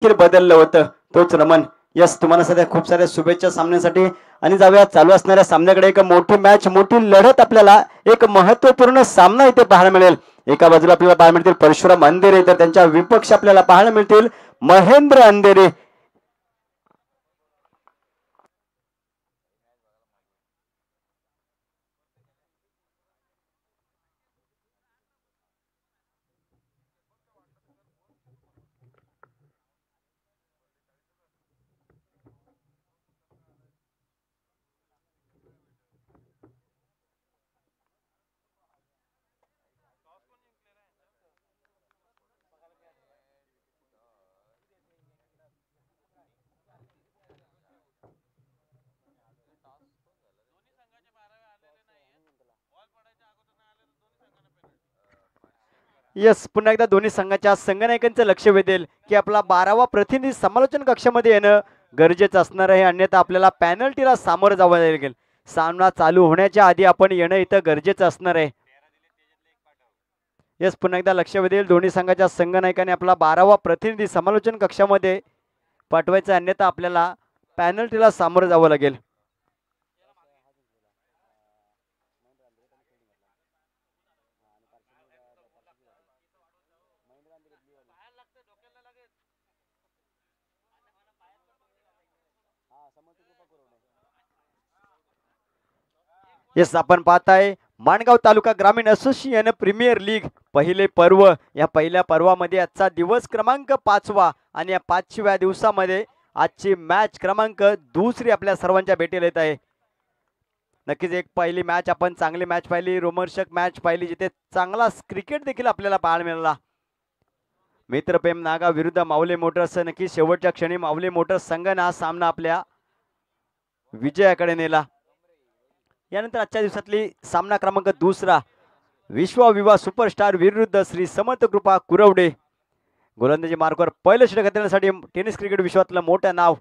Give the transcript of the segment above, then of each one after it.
बदललं होतं तोच रमन. यस, तुम्हाला सध्या खूप साऱ्या शुभेच्छा सामन्यासाठी. आणि जाऊया चालू असणाऱ्या सामन्याकडे. एक मोठी मॅच, मोठी लढत, आपल्याला एक महत्त्वपूर्ण सामना इथे पाहायला मिळेल. एका बाजूला आपल्याला पाहायला मिळतील परशुराम अंधेरे, तर त्यांच्या विपक्ष आपल्याला पाहायला मिळतील महेंद्र अंधेरे. यस, पुन्हा एकदा दोन्ही संघाच्या संघनायकांचं लक्ष वेधेल की आपला 12वा प्रतिनिधी समालोचन कक्षामध्ये येणं गरजेचं असणार आहे, अन्यथा आपल्याला पॅनल्टीला सामोरं जावं लागेल. सामना चालू होण्याच्या आधी आपण येणं इथं गरजेचं असणार आहे. यस, पुन्हा एकदा लक्ष वेधेल दोन्ही संघाच्या संघनायकाने आपला 12वा प्रतिनिधी समालोचन कक्षामध्ये पाठवायचं, अन्यथा आपल्याला पॅनल्टीला सामोरं जावं लागेल. येस, आपण पाहताय माणगाव तालुका ग्रामीण असोसिएशन प्रीमियर लीग पहिले पर्व. या पहिल्या पर्वामध्ये आजचा दिवस क्रमांक 5वा आणि या 5व्या दिवसामध्ये आजची मॅच क्रमांक 2 आपल्या सर्वांच्या भेटीला येत आहे. नक्कीच एक पहिली मॅच, आपण चांगली मॅच पाहिली, रोमहर्षक मॅच पाहिली, जिथे चांगला क्रिकेट देखील आपल्याला पाहायला मिळाला. मित्रप्रेम नागा विरुद्ध माऊली मोटर्स. नक्की शेवटच्या क्षणी माऊली मोटर्स संघाने हा सामना आपल्या विजयाकडे नेला. यानंतर आजच्या दिवसातली सामना क्रमांक 2, विश्वविवाह सुपरस्टार विरुद्ध श्री समर्थ कृपा कुरवडे. गोलंदाजी मार्कवर पहिलं षटक करण्यासाठी टेनिस क्रिकेट विश्वातलं मोठं नाव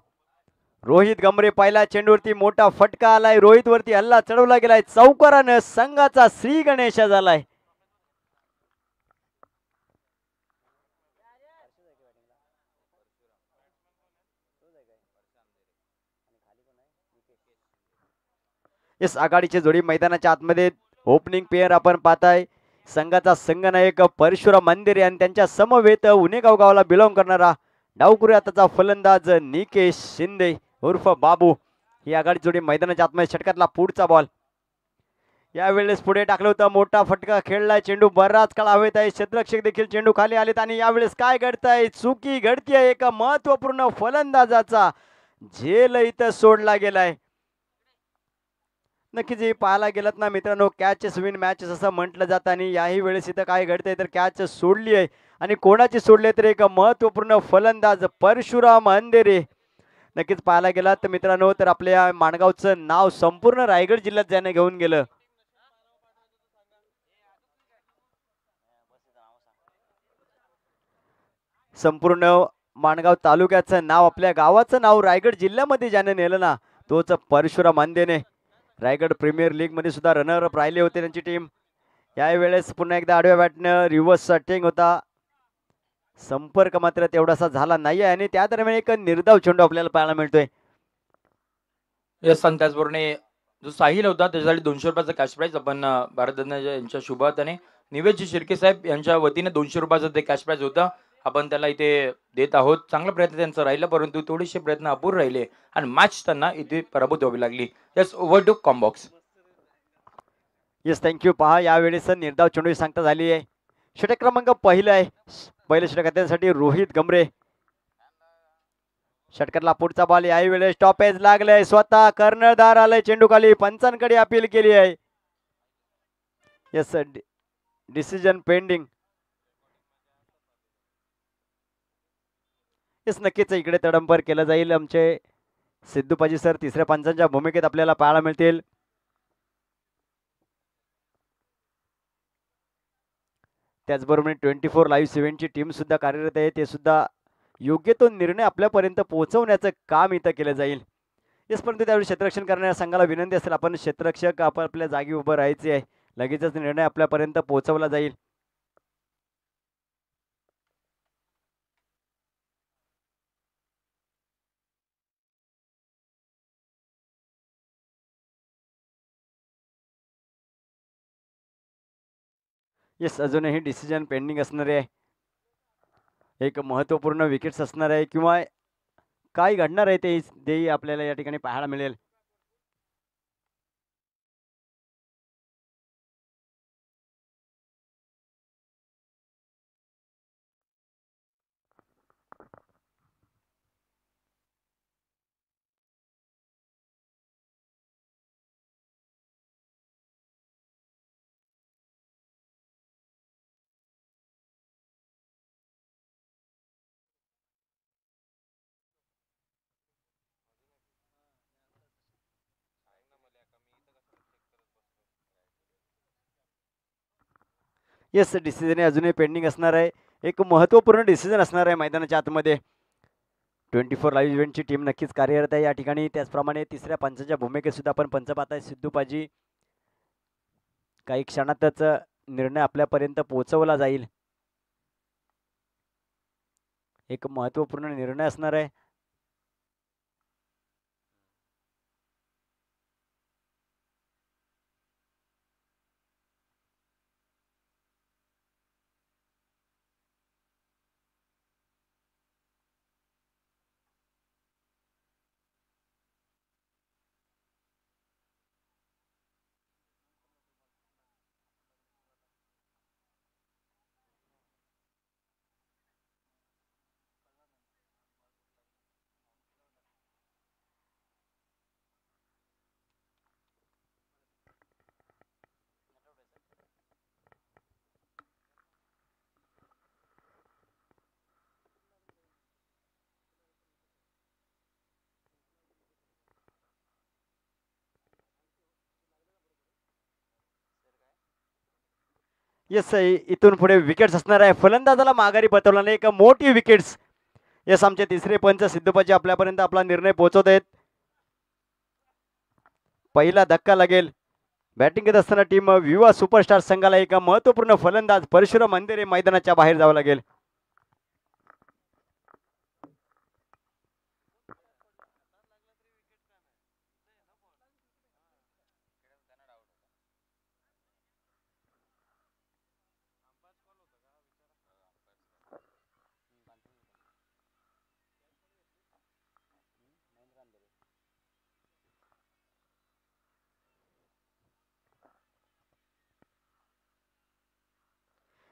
रोहित गमरे. पहिला चेंडूवरती मोठा फटका आलाय, रोहित वरती हल्ला चढवला गेलाय, चौकारानं संघाचा श्री गणेश झालाय. येस, आघाडीची जोडी मैदानाच्या आतमध्ये ओपनिंग पेअर आपण पाहताय. संघाचा संघनायक परशुराम अंधेरे आणि त्यांच्या समवेत उनेगाव गावाला बिलॉंग करणारा डावकुरी आताचा फलंदाज निकेश शिंदे उर्फ बाबू. ही आघाडी जोडी मैदानाच्या आतमध्ये. षटकातला पुढचा बॉल यावेळेस पुढे टाकलं होतं, मोठा फटका खेळलाय, चेंडू बराच काळ हवेत आहे, क्षेत्ररक्षक देखील चेंडू खाली आलेत आणि यावेळेस काय घडतंय, चुकी घडतीये. एका महत्वपूर्ण फलंदाजाचा झेल इथं सोडला गेलाय. नक्कीच हे पाहायला गेलात ना मित्रांनो, कॅचेस विन मॅचेस असं म्हटलं जातं आणि याही वेळेस इथं काय घडतंय तर कॅच सोडली आहे. आणि कोणाची सोडली तर एक महत्वपूर्ण फलंदाज परशुराम अंधेरे. नक्कीच पाहायला गेलात तर मित्रांनो, तर आपल्या माणगावचं नाव संपूर्ण रायगड जिल्ह्यात ज्याने घेऊन गेलं. संपूर्ण माणगाव तालुक्याचं नाव, आपल्या गावाचं नाव रायगड जिल्ह्यामध्ये ज्याने नेलं ना, तोच परशुराम अंधेरे. रायगड प्रीमियर लीग मध्ये सुद्धा रनर अप राहिले होते त्यांची टीम. यावेळेस पुन्हा एकदा आडव्या बॅटनं रिव्हर्स शॉटिंग होता, संपर्क मात्र तेवढासा झाला नाही आणि त्या दरम्यान एक निर्धाव चेंडू आपल्याला पाहायला मिळतोय. यस, आणि त्याचबरोबर जो साहिल होता त्याच्यासाठी 200 रुपयाचा कॅश प्राइज आपण भारत यांच्या शुभार्थाने निवेश शिर्के साहेब यांच्या वतीने 200 रुपयाचं ते कॅश प्राइज होतं, आपण त्याला इथे देत आहोत. चांगला प्रयत्न त्यांचा राहिला, परंतु थोडेसे प्रयत्न अपूर्ण राहिले आणि मॅच त्यांना इथे पराभूत व्हावी लागली. Yes, over to combox. Yes, thank you. पहा यावेळेस निर्धाव चेंडू सांगता झाली आहे. षटक क्रमांक पहिलं आहे, पहिलं षटक त्यासाठी रोहित गमरे. षटकातला पुढचा बॉल याही वेळेस टॉपेज लागलाय, स्वतः कर्णधार आलाय, चेंडू खाली, पंचांकडे अपील केली आहे. Yes, decision pending. येस, नक्कीच इकडे तडंपर केलं जाईल. आमचे सिद्धूपाजी सर तिसऱ्या पंचांच्या भूमिकेत आपल्याला पाहायला मिळतील. त्याचबरोबर 24 लाईव्ह 7ची टीम सुद्धा कार्यरत आहे, ते सुद्धा योग्य तो निर्णय आपल्यापर्यंत पोहोचवण्याचं काम इथं केलं जाईल. येस, परंतु त्यावेळी क्षेत्ररक्षण करणाऱ्या संघाला विनंती असेल, आपण क्षेत्ररक्षक आपण आपल्या जागी उभं राहायचे आहे, लगेचच निर्णय आपल्यापर्यंत पोहोचवला जाईल. येस, अजूनही डिसिजन पेंडिंग असणार आहे. एक महत्त्वपूर्ण विकेट्स असणार आहे किंवा काय घडणार आहे तेही आपल्याला या ठिकाणी पाहायला मिळेल. येस, डिसिजन अजूनही पेंडिंग असणार आहे. एक महत्त्वपूर्ण डिसिजन असणार आहे मैदानाच्या आतमध्ये. 24 लाईव्ह इव्हेंटची टीम नक्कीच कार्यरत आहे या ठिकाणी. त्याचप्रमाणे तिसऱ्या पंचाच्या भूमिकेत सुद्धा आपण पंच पाहताय सिद्धू पाजी. काही क्षणातच निर्णय आपल्यापर्यंत पोहोचवला जाईल. एक महत्त्वपूर्ण निर्णय असणार आहे. येस, इथून पुढे विकेट्स असणार आहे. फलंदाजाला माघारी पटवला नाही. एक मोठी विकेट्स. येस, आमचे तिसरे पंच सिद्धूपाजी आपल्यापर्यंत आपला निर्णय पोहोचवत आहेत. पहिला धक्का लागेल. बॅटिंग करत असताना टीम विवा सुपरस्टार संघाला एक महत्त्वपूर्ण फलंदाज परशुराम अंधेरे मैदानाच्या बाहेर जावं लागेल.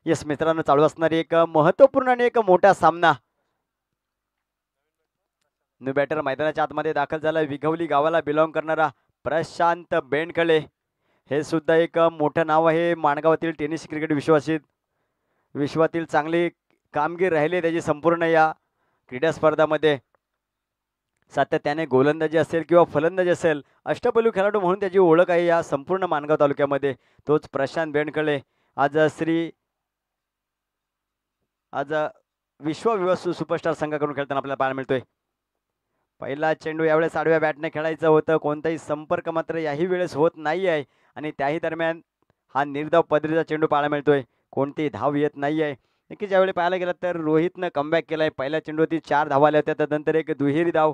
येस मित्रांनो, चालू असणारी एक महत्त्वपूर्ण आणि एक मोठा सामना. न्यू बॅटर मैदानाच्या आतमध्ये दाखल झाला. विघवली गावाला बिलॉंग करणारा प्रशांत बेंडखळे. हे सुद्धा एक मोठं नाव आहे माणगावातील टेनिस क्रिकेट विश्वातील चांगली कामगिरी राहिली त्याची संपूर्ण या क्रीडा स्पर्धामध्ये. सातत्याने गोलंदाजी असेल किंवा फलंदाजी असेल, अष्टपैलू खेळाडू म्हणून त्याची ओळख आहे या संपूर्ण माणगाव तालुक्यामध्ये. तोच प्रशांत बेंडखळे आज विश्व सुपरस्टार संघाकडून खेळताना आपल्याला पाहायला मिळतोय. पहिला चेंडू यावेळेस आडव्या बॅटने खेळायचं होतं. कोणताही संपर्क मात्र याही वेळेस होत नाही आहे आणि त्याही दरम्यान हा निर्धाव पदरीचा चेंडू पाहायला मिळतोय. कोणतीही धाव येत नाही आहे. नक्कीच यावेळी पाहायला गेलं तर रोहितनं कमबॅक केलाय. पहिल्या चेंडूवरती 4 धावा आल्या होत्या, त्यानंतर एक दुहेरी धाव.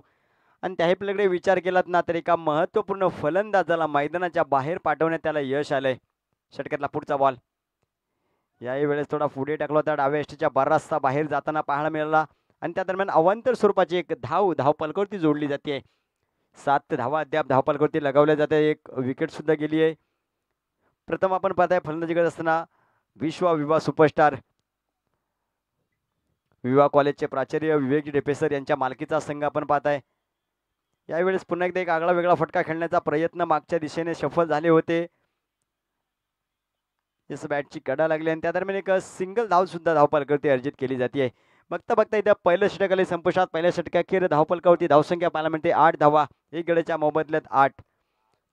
आणि त्याही पलीकडे विचार केलात ना तर एका महत्त्वपूर्ण फलंदाजाला मैदानाच्या बाहेर पाठवण्यात त्याला यश आलंय. षटकातला पुढचा बॉल याही वेळेस थोडा पुढे टाकला होता. डाव्या एष्टीच्या बराचसा बाहेर जाताना पाहायला मिळाला आणि त्या दरम्यान अवांतर स्वरूपाची एक धावपलकावरती जोडली जाते. 7 धावा अद्याप धावपलकावरती लगावल्या जाते. एक विकेट सुद्धा गेली आहे. प्रथम आपण पाहताय फलंदाजी करत असताना विवा सुपरस्टार विवा कॉलेजचे प्राचार्य विवेक डेपेसर यांच्या मालकीचा संघ आपण पाहताय. यावेळेस पुन्हा एकदा एक आगळा वेगळा फटका खेळण्याचा प्रयत्न मागच्या दिशेने सफल झाले होते. जसं बॅटची कडा लागली आणि त्या दरम्यान एक सिंगल धाव सुद्धा धावपलकावरती अर्जित केली जाते. बघता बघता इथं पहिलं षटक आले संपुष्टात. पहिल्या षटकाखेर धावपलकावरती धावसंख्या पाहायला मिळते 8 धावा. एक गड्याच्या मोबदल्यात 8.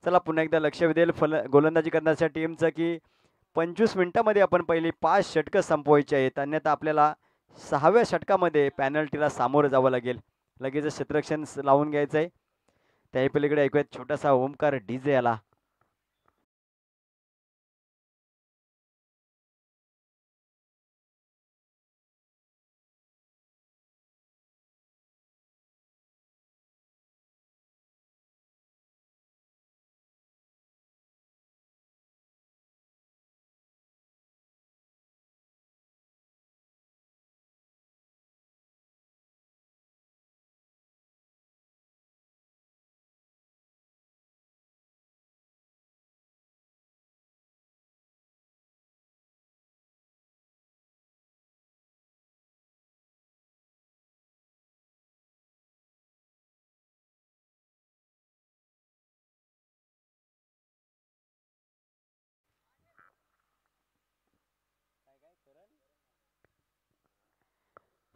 चला पुन्हा एकदा लक्ष देईल गोलंदाजी करण्याच्या टीमचं की 25 मिनिटांमध्ये आपण पहिली 5 षटकं संपवायची आहेत. अन्यथा आपल्याला 6व्या षटकामध्ये पॅनल्टीला सामोरं जावं लागेल. लगेच क्षेत्ररक्षण लावून घ्यायचं आहे. त्याही पलीकडे ऐकूयात छोटासा ओमकार डीजे आला.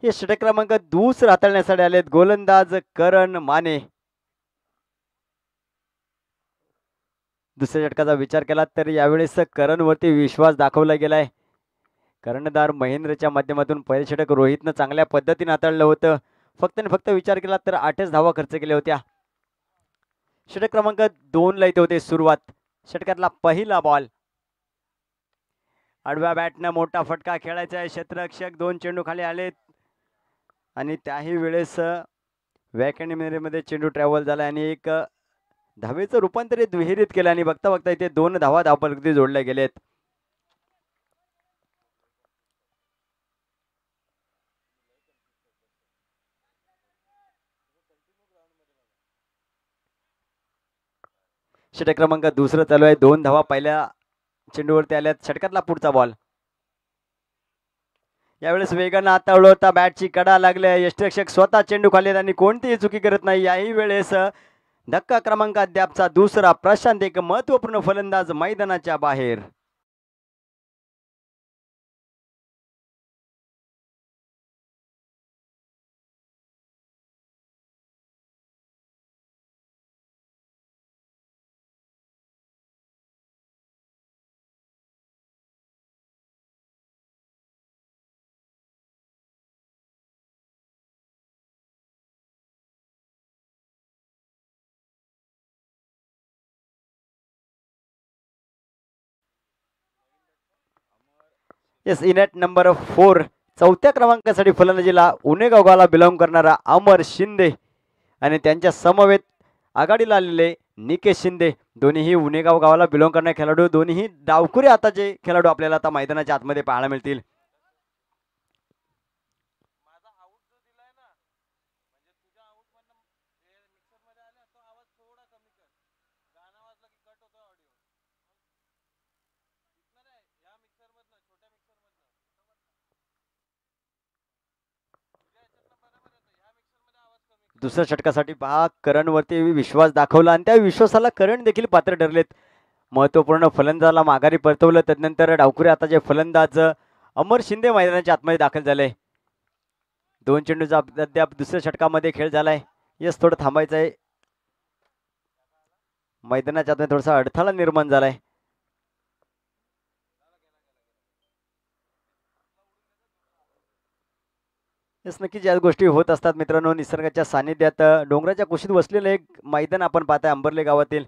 हे षटक क्रमांक दुसरा हाताळण्यासाठी आलेत गोलंदाज करण माने. दुसऱ्या षटकाचा विचार केला तर यावेळेस करणवरती विश्वास दाखवला गेलाय. कर्णधार महेंद्रच्या माध्यमातून पहिले षटक रोहितनं चांगल्या पद्धतीने हाताळलं होतं. फक्त आणि फक्त विचार केला तर 8च धावा खर्च केल्या होत्या. षटक क्रमांक 2 ला इथे होते सुरुवात. षटकातला पहिला बॉल. आडव्या बॅटनं मोठा फटका खेळायचा आहे. क्षेत्ररक्षक 2 चेंडू खाली आलेत आणि त्याही वेळेस मध्ये चेंडू ट्रॅव्हल झाला आणि एक धावेचं रूपांतरित विहिरीत केलं आणि बघता बघता इथे 2 धावा धावपलगती जोडल्या गेलेत. षटक क्रमांक दुसरं चालू आहे. 2 धावा पहिल्या चेंडूवरती आल्यात. षटकातला पुढचा बॉल. यावेळेस वेगानं हाताळलं होता. बॅटची कडा लागल्या. यष्टिरक्षक स्वतः चेंडू खाली आणि कोणतीही चुकी करत नाही. याही वेळेस धक्का क्रमांक अद्यापचा दुसरा. प्रशांत एक महत्वपूर्ण फलंदाज मैदानाच्या बाहेर. येस, इनेट नंबर 4 चौथ्या क्रमांकासाठी फलंदाजीला उनेगाव गावाला बिलॉंग करणारा अमर शिंदे आणि त्यांच्या समवेत आघाडीला आलेले निकेश शिंदे. दोन्हीही उनेगाव गावाला बिलॉंग करणारे खेळाडू. दोन्हीही डावखुरे आताचे खेळाडू आपल्याला आता मैदानाच्या आतमध्ये पाहायला मिळतील. दुसऱ्या षटकासाठी पहा करणवरती विश्वास दाखवला आणि त्या विश्वासाला करण देखील पात्र ठरलेत. महत्वपूर्ण फलंदाजाला माघारी परतवलं. त्यानंतर डावखुरे आता जे फलंदाज अमर शिंदे मैदानाच्या आतमध्ये दाखल झाले. 2 चेंडूचा अद्याप दुसऱ्या षटकामध्ये खेळ झालाय. यस, थोडं थांबायचं आहे. मैदानाच्या आतमध्ये थोडासा अडथळा निर्माण झालाय. यस, नक्कीच या गोष्टी होत असतात मित्रांनो. निसर्गाच्या सानिध्यात डोंगराच्या कुशीत बसलेलं एक मैदान आपण पाहताय अंबरले गावातील.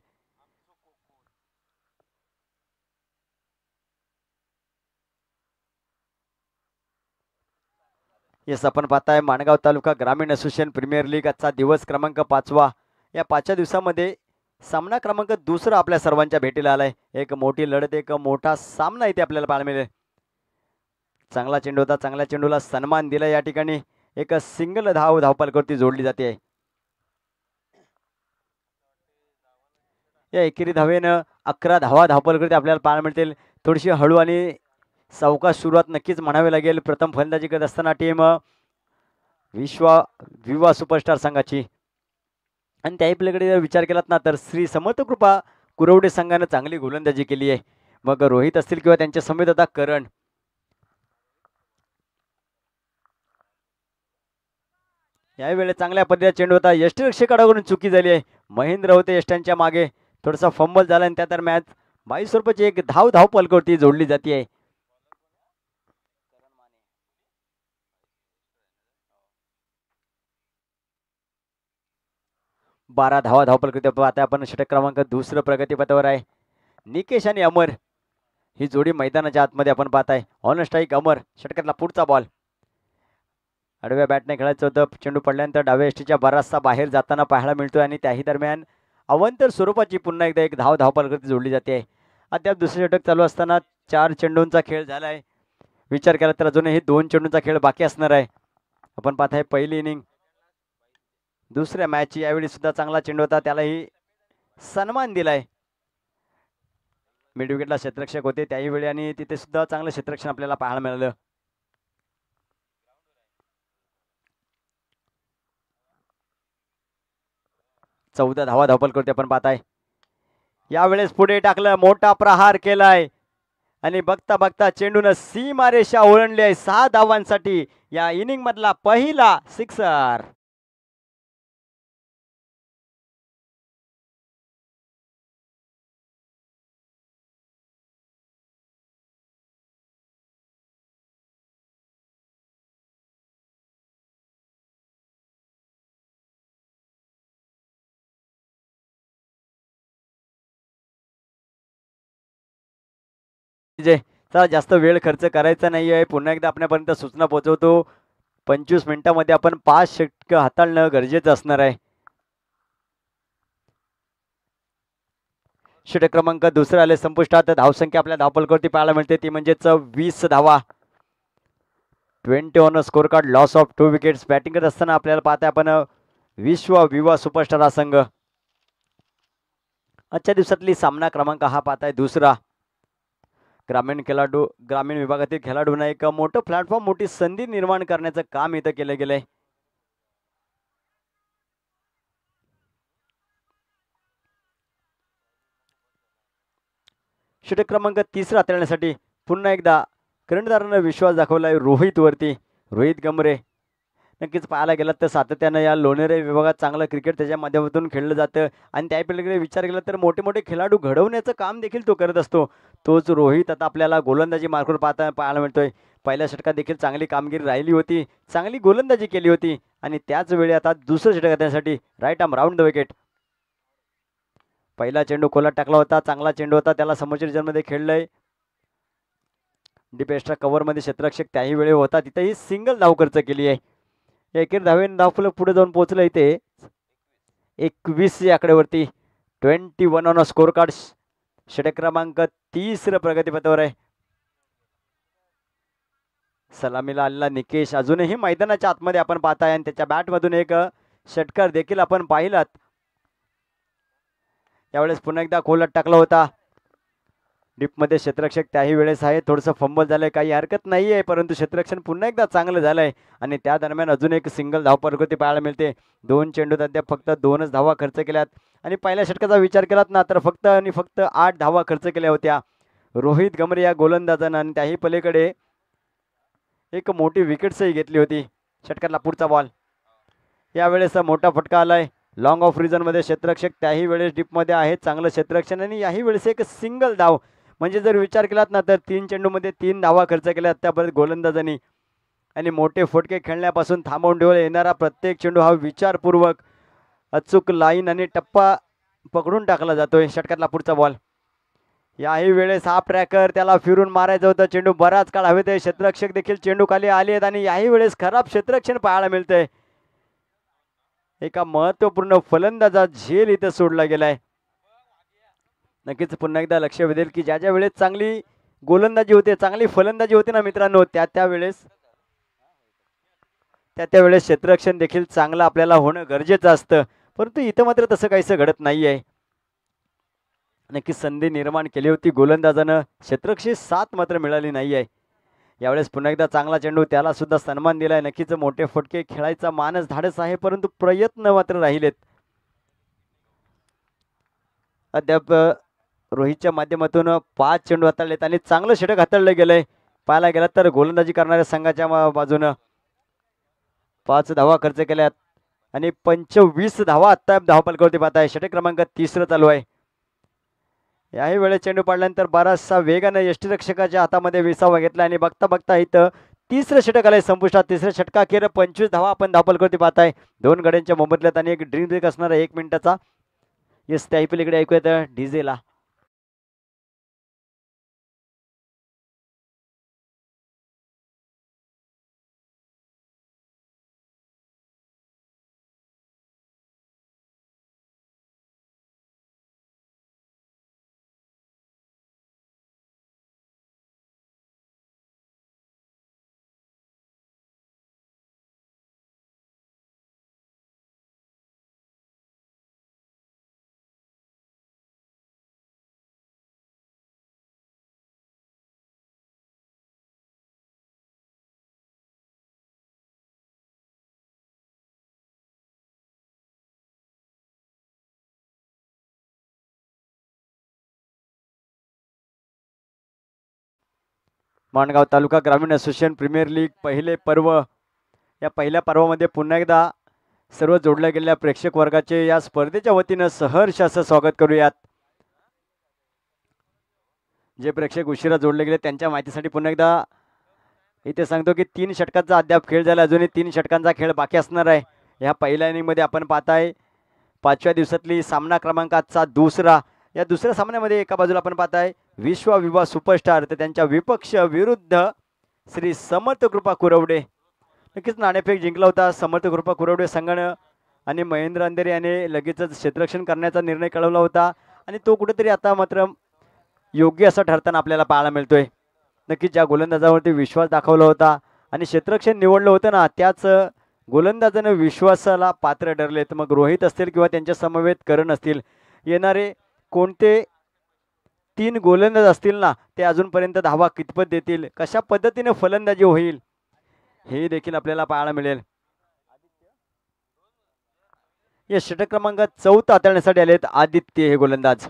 येस, आपण पाहताय माणगाव तालुका ग्रामीण असोसिएशन प्रीमियर लीग. आजचा दिवस क्रमांक 5वा. या 5व्या दिवसामध्ये सामना क्रमांक 2 आपल्या सर्वांच्या भेटीला आलाय. एक मोठी लढत, एक मोठा सामना इथे आपल्याला पाहायला मिळेल. चांगला चेंडू होता. चांगल्या चेंडूला सन्मान दिला. या ठिकाणी एक सिंगल धावपलकवरती जोडली जाते. या एकेरी धावेनं 11 धावपलकवरती आपल्याला पाहायला मिळतील. थोडीशी हळू आणि सावकाश सुरुवात नक्कीच म्हणावी लागेल प्रथम फलंदाजी करत असताना टीम विवा सुपरस्टार संघाची. आणि त्याही पलीकडे जर विचार केलात ना तर श्री समर्थ कृपा कुरवडे संघानं चांगली गोलंदाजी केली आहे. मग रोहित असतील किंवा त्यांच्या समेत आता करण. यावेळी चांगल्या पद्धतीचा चेंडू होता. यष्टिरक्षकाकडून चुकी झाली आहे. महेंद्र होते यष्टांच्या मागे. थोडासा फंबल झाला आणि त्या दरम्यान 22 रुपयाची एक धावपलकवरती जोडली जाते. 12 धावपलकवरती पाहता आपण. षटक क्रमांक 2 प्रगतीपथावर आहे. निकेश आणि अमर ही जोडी मैदानाच्या आतमध्ये आपण पाहताय. ऑन स्ट्राईक अमर. षटकातला पुढचा बॉल. आडव्या बॅटने खेळायचं होतं. चेंडू पडल्यानंतर डाव्या यष्टीच्या बराचसा बाहेर जाताना पाहायला मिळतोय आणि त्याही दरम्यान अवंतर स्वरूपाची पुन्हा एकदा एक धावपलकवरती जोडली जाते. अद्याप दुसरे षटक चालू असताना 4 चेंडूंचा खेळ झालाय. विचार केला तर अजूनही 2 चेंडूंचा खेळ बाकी असणार आहे. आपण पाहताय पहिली इनिंग दुसऱ्या मॅचची. यावेळी सुद्धा चांगला चेंडू होता. त्यालाही सन्मान दिलाय. मिड विकेटला क्षेत्ररक्षक होते त्याही वेळी आणि तिथे सुद्धा चांगलं क्षेत्ररक्षण आपल्याला पाहायला मिळालं. चौदा धावपलकवरती आपण पाहताय. यावेळेस पुढे टाकलं. मोठा प्रहार केलाय. आणि बघता बघता चेंडून सीमारेषा ओलांडली आहे 6 धावांसाठी. या इनिंग मधला पहिला सिक्सर. चला जास्त वेळ खर्च करायचा नाही आहे. पुन्हा एकदा आपल्यापर्यंत सूचना पोहोचवतो. 25 मिनिटांमध्ये आपण 5 षटकं हाताळणं गरजेचं असणार आहे. षटक क्रमांक दुसरा आले संपुष्टात. धावसंख्या आपल्या धावपलकावरती पाहायला मिळते ती म्हणजेच 20 धावा. 20 on score card, loss of 2 wickets. Batting करत असताना आपल्याला पाहताय आपण विश्व विवा सुपरस्टार हा संघ. आजच्या दिवसातली सामना क्रमांक हा पाहताय दुसरा. ग्रामीण विभागातील खेळाडूंना एक मोठं प्लॅटफॉर्म, मोठी संधी निर्माण करण्याचं काम इथं केलं गेलंय. षटक क्रमांक तिसरा हाताळण्यासाठी पुन्हा एकदा करंडदारांना विश्वास दाखवलाय रोहित वरती. रोहित गमरे नक्कीच पाहायला गेलात तर सातत्यानं या लोणेरे विभागात चांगलं क्रिकेट त्याच्या माध्यमातून खेळलं जातं आणि त्या पलीकडे विचार केला तर मोठे मोठे खेळाडू घडवण्याचं काम देखील तो करत असतो. तोच रोहित आता आपल्याला गोलंदाजी मार्कवर पाहायला मिळतोय. पहिल्या षटकात देखील चांगली कामगिरी राहिली होती, चांगली गोलंदाजी केली होती आणि त्याच वेळी आता दुसरं षटक त्यासाठी right arm round the wicket. पहिला चेंडू खोलात टाकला होता, चांगला चेंडू होता, त्याला समोरच्या रिजनमध्ये खेळलंय. डीप एक्स्ट्रा कव्हरमध्ये क्षेत्ररक्षक त्याही वेळी होता, तिथेही सिंगल धाव खर्च केली आहे. एकेर धावेन धावफलक पुढे जाऊन पोहोचलं इथे 21 या आकड्यावरती. 21 ऑन स्कोर कार्ड. षटक क्रमांक 30 प्रगतीपथावर आहे. सलामीला आलेला निकेश अजूनही मैदानाच्या आतमध्ये आपण पाहताय आणि त्याच्या बॅटमधून एक षटकार देखील आपण पाहिलात. यावेळेस पुन्हा एकदा खोलात टाकला होता. डीपमध्ये क्षेत्ररक्षक त्याही वेळेस आहे. थोडंसं फंबल झालंय, काही हरकत नाही आहे, परंतु क्षेत्ररक्षण पुन्हा एकदा चांगलं झालंय आणि त्या दरम्यान अजून एक सिंगल धाव प्रगती पाहायला मिळते. 2 चेंडूत अद्याप फक्त 2च धावा खर्च केल्यात आणि पहिल्या षटकाचा विचार केलात ना तर फक्त आणि फक्त 8 धावा खर्च केल्या होत्या रोहित गमरे या गोलंदाजानं आणि त्याही पलीकडे एक मोठी विकेट्सही घेतली होती. षटकातला पुढचा बॉल. यावेळेस मोठा फटका आलाय. लॉंग ऑफ रिझनमध्ये क्षेत्ररक्षक त्याही वेळेस डीपमध्ये आहे, चांगलं क्षेत्ररक्षण आणि याही वेळेस एक सिंगल धाव. म्हणजे जर विचार केलात ना तर 3 चेंडूमध्ये 3 धावा खर्च केल्या त्यापर्यंत गोलंदाजांनी आणि मोठे फटके खेळण्यापासून थांबवून ठेवला. येणारा प्रत्येक चेंडू हा विचारपूर्वक अचूक लाईन आणि टप्पा पकडून टाकला जातोय. षटकातला पुढचा बॉल. याही वेळेस हा ट्रॅकर त्याला फिरून मारायचं होतं. चेंडू बराच काळ हवेत आहे. क्षेत्ररक्षक देखील चेंडू खाली आले आहेत आणि याही वेळेस खराब क्षेत्ररक्षण पाहायला मिळतंय. एका महत्वपूर्ण फलंदाजा झेल इथं सोडला गेलाय. नक्कीच पुन्हा एकदा लक्ष वेधेल की ज्या ज्या वेळेस चांगली गोलंदाजी होते, चांगली फलंदाजी होते ना मित्रांनो, त्या वेळेस क्षेत्ररक्षण देखील चांगलं आपल्याला होणं गरजेचं असतं. परंतु इथं मात्र तसं काहीसं घडत नाहीये. नक्कीच संधी निर्माण केली होती गोलंदाजानं, क्षेत्ररक्षक साथ मात्र मिळाली नाहीये. यावेळेस पुन्हा एकदा चांगला चेंडू, त्याला सुद्धा सन्मान दिलाय. नक्कीच मोठे फटके खेळायचा मानस धाडस आहे, परंतु प्रयत्न मात्र राहिलेत. अद्याप रोहितच्या माध्यमातून 5 चेंडू हाताळलेत आणि चांगलं षटक हाताळलं गेलंय. पाहायला गेलात तर गोलंदाजी करणाऱ्या संघाच्या बाजूनं 5 धावा खर्च केल्यात आणि 25 धावा आता धावपलकावरती पाहताय. षटक क्रमांक 3 चालू आहे. याही वेळेस चेंडू पडल्यानंतर बराचसा वेगानं यष्टीरक्षकाच्या हातामध्ये विसावा घेतला आणि बघता बघता इथं 3रं षटक आलंय संपुष्टात. 3रं षटकाखेर 25 धावा आपण धावपलकावरती पाहताय. 2 गड्यांच्या मोबदल्यात आणि एक ड्रीम ब्रेक असणारा 1 मिनिटाचा. येस, त्या पलीकडे ऐकूयात डीजेला. माणगाव तालुका ग्रामीण असोसिएशन प्रीमियर लीग पहिले पर्व. या पहिल्या पर्वामध्ये पुन्हा एकदा सर्व जोडल्या गेलेल्या प्रेक्षक वर्गाचे या स्पर्धेच्या वतीनं सहर्ष असं स्वागत करूयात. जे प्रेक्षक उशिरा जोडले गेले त्यांच्या माहितीसाठी पुन्हा एकदा इथे सांगतो की 3 षटकांचा अद्याप खेळ झाला, अजूनही 3 षटकांचा खेळ बाकी असणार आहे. ह्या पहिल्या इनिंगमध्ये आपण पाहताय 5व्या दिवसातली सामना क्रमांकाचा दुसरा. या दुसऱ्या सामन्यामध्ये एका बाजूला आपण पाहताय विश्व विवाह सुपरस्टार तर त्यांच्या विपक्ष विरुद्ध श्री समर्थ कृपा कुरवडे. नक्कीच नाणेफेक जिंकला होता समर्थ कृपा कुरवडे संघानं आणि महेंद्र अंधेरे याने लगेचच क्षेत्ररक्षण करण्याचा निर्णय कळवला होता आणि तो कुठेतरी आता मात्र योग्य असा ठरताना आपल्याला पाहायला मिळतोय. नक्कीच ज्या गोलंदाजावरती विश्वास दाखवला होता आणि क्षेत्ररक्षण निवडलं होतं ना त्याच गोलंदाजानं विश्वासाला पात्र ठरलेत. मग रोहित असतील किंवा त्यांच्या समवेत करण असतील, येणारे कोणते 3 गोलंदाज असतील ना ते अजूनपर्यंत धावा कितपत देतील, कशा पद्धतीने फलंदाजी होईल हे देखील आपल्याला पाहायला मिळेल. या षटक क्रमांक 4 हाताळण्यासाठी आलेत आदित्य हे गोलंदाज.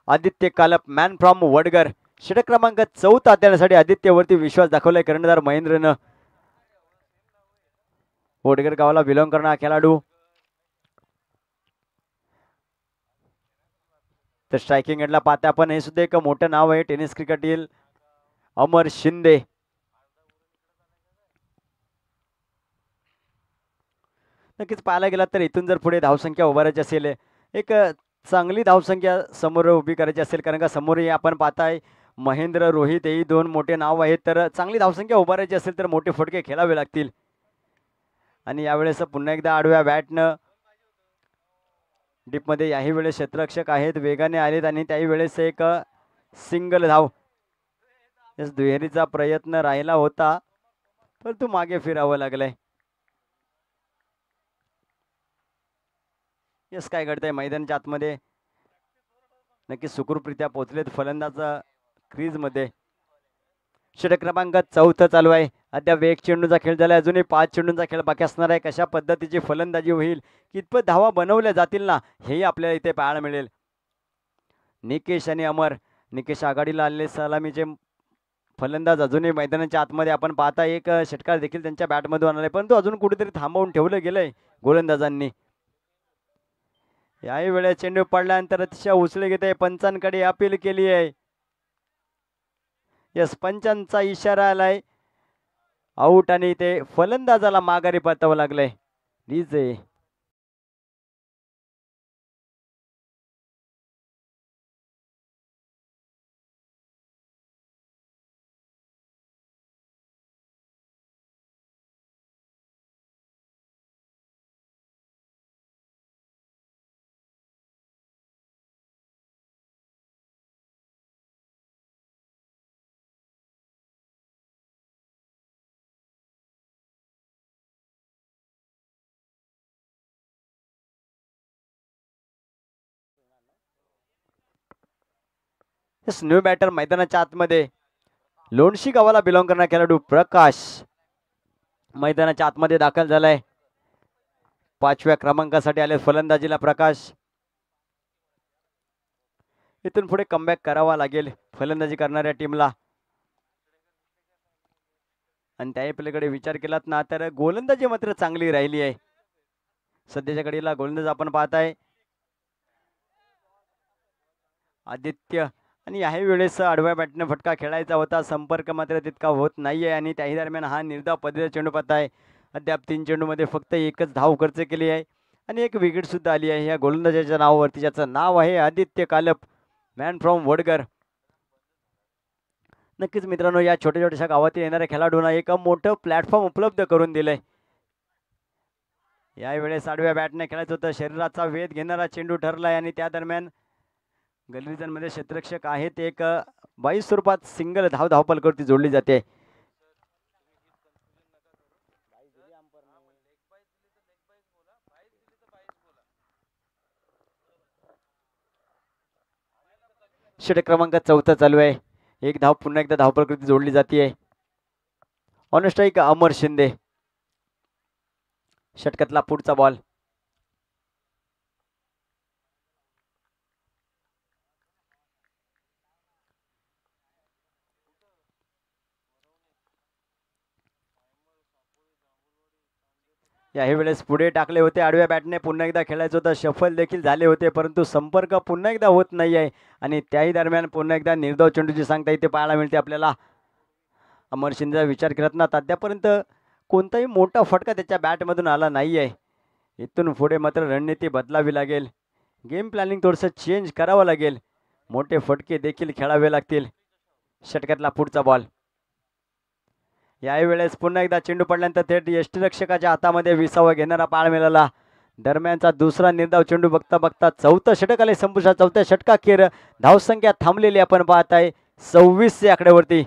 Aditya Kalap man from Wadgar. षटक क्रमांक 4 हाताळण्यासाठी आदित्यवरती विश्वास दाखवलाय कर्णधार महेंद्रनं. वडगर गावाला बिलॉंग करणारा खेळाडू. तर स्ट्रायकिंग एंडला पाहता आपण हे सुद्धा एक मोठं नाव आहे टेनिस क्रिकेटतील अमर शिंदे. नक्कीच पाहायला गेला तर इथून जर पुढे धावसंख्या उभारायची असेल, एक चांगली धावसंख्या समोर उभी करायची असेल, कारण का समोर आपण पाहताय महेंद्र रोहित हेही 2 मोठे नाव आहेत. तर चांगली धावसंख्या उभारायची असेल तर मोठे फटके खेळावे लागतील. आणि यावेळेस पुन्हा एकदा आडव्या बॅटनं डीपमध्ये याही वेळेस क्षेत्ररक्षक आहेत, वेगाने आलेत आणि त्याही वेळेस एक सिंगल धाव. दुहेरीचा प्रयत्न राहिला होता परंतु मागे फिरावं लागलंय. यस काय घडतंय मैदानाच्या आतमध्ये, नक्की सुखरूपरित्या पोहोचलेत फलंदाज क्रीजमध्ये. षटक क्रमांक 4 चालू आहे. अद्याप 1 चेंडूचा खेळ झाला, अजूनही 5 चेंडूंचा खेळ बाकी असणार आहे. कशा पद्धतीची फलंदाजी होईल, कितपत धावा बनवल्या जातील ना हेही आपल्याला इथे पाहायला मिळेल. निकेश आणि अमर. निकेश आघाडीला आलेले सलामीचे फलंदाज अजूनही मैदानाच्या आतमध्ये आपण पाहता एक षटकार देखील त्यांच्या बॅटमधून आलाय, परंतु अजून कुठेतरी थांबवून ठेवलं गेलंय गोलंदाजांनी. याही वेळेस चेंडू पडल्यानंतर अतिशय उचले घेते, पंचांकडे अपील केली आहे. यस पंचांचा इशारा आलाय आऊट आणि ते फलंदाजाला माघारी परतावं लागलंय. डीजे न्यू बॅटर मैदानाच्या आतमध्ये लोणशी गावाला बिलॉंग करणारा खेळाडू प्रकाश मैदानाच्या आतमध्ये दाखल झालाय. 5व्या क्रमांकासाठी आले फलंदाजीला प्रकाश. इथून पुढे कमबॅक करावा लागेल फलंदाजी करणाऱ्या टीमला. आणि त्याही पलीकडे विचार केलात ना तर गोलंदाजी मात्र चांगली राहिली आहे. सध्याच्या घडीला गोलंदाज आपण पाहताय आदित्य, आणि याही वेळेस आडव्या बॅटने फटका खेळायचा होता, संपर्क मात्र तितका होत नाहीये. आणि त्याही दरम्यान हा निर्धाव पद्धतीचा चेंडू पाहताय. अद्याप 3 चेंडूमध्ये फक्त एकच धाव खर्च केली आहे आणि एक विकेट सुद्धा आली आहे या गोलंदाजाच्या नावावरती, ज्याचं नाव आहे आदित्य कालप मॅन फ्रॉम वडगर. नक्कीच मित्रांनो, या छोट्या छोट्याशा गावातील येणाऱ्या खेळाडूंना एक मोठं प्लॅटफॉर्म उपलब्ध करून दिलंय. यावेळेस आडव्या बॅटने खेळायचं होतं, शरीराचा वेध घेणारा चेंडू ठरलाय आणि त्या दरम्यान गलरीजनमध्ये क्षेत्ररक्षक आहेत. एक 22 स्वरूपात सिंगल धावपलकावरती जोडली जाते. षटक क्रमांक 4 चालू आहे. एक धाव पुन्हा एकदा धावपलकावरती जोडली जाते. ऑन स्ट्राईक अमर शिंदे. षटकातला पुढचा बॉल. याही वेळेस पुढे टाकले होते आडव्या बॅटने, पुन्हा एकदा खेळायचं होतं, शफल देखील झाले होते, परंतु संपर्क पुन्हा एकदा होत नाही आहे आणि त्याही दरम्यान पुन्हा एकदा निर्धाव चेंडूची सांगता इथे पाहायला मिळते आपल्याला. अमर शिंदेचा विचार करत ना अद्यापर्यंत कोणताही मोठा फटका त्याच्या बॅटमधून आला नाही आहे. इथून पुढे मात्र रणनीती बदलावी लागेल, गेम प्लॅनिंग थोडंसं चेंज करावं लागेल, मोठे फटके देखील खेळावे लागतील. षटकातला पुढचा बॉल. याही वेळेस पुन्हा एकदा चेंडू पडल्यानंतर थेट यष्टीरक्षकाच्या हातामध्ये विसावा घेणारा पाहायला मिळाला. दरम्यानचा दुसरा निर्धाव चेंडू बघता बघता चौथं षटक आले संपुष्टात. चौथ्या षटकाखेर धावसंख्या थांबलेली आपण पाहत आहे 26 आकड्यावरती.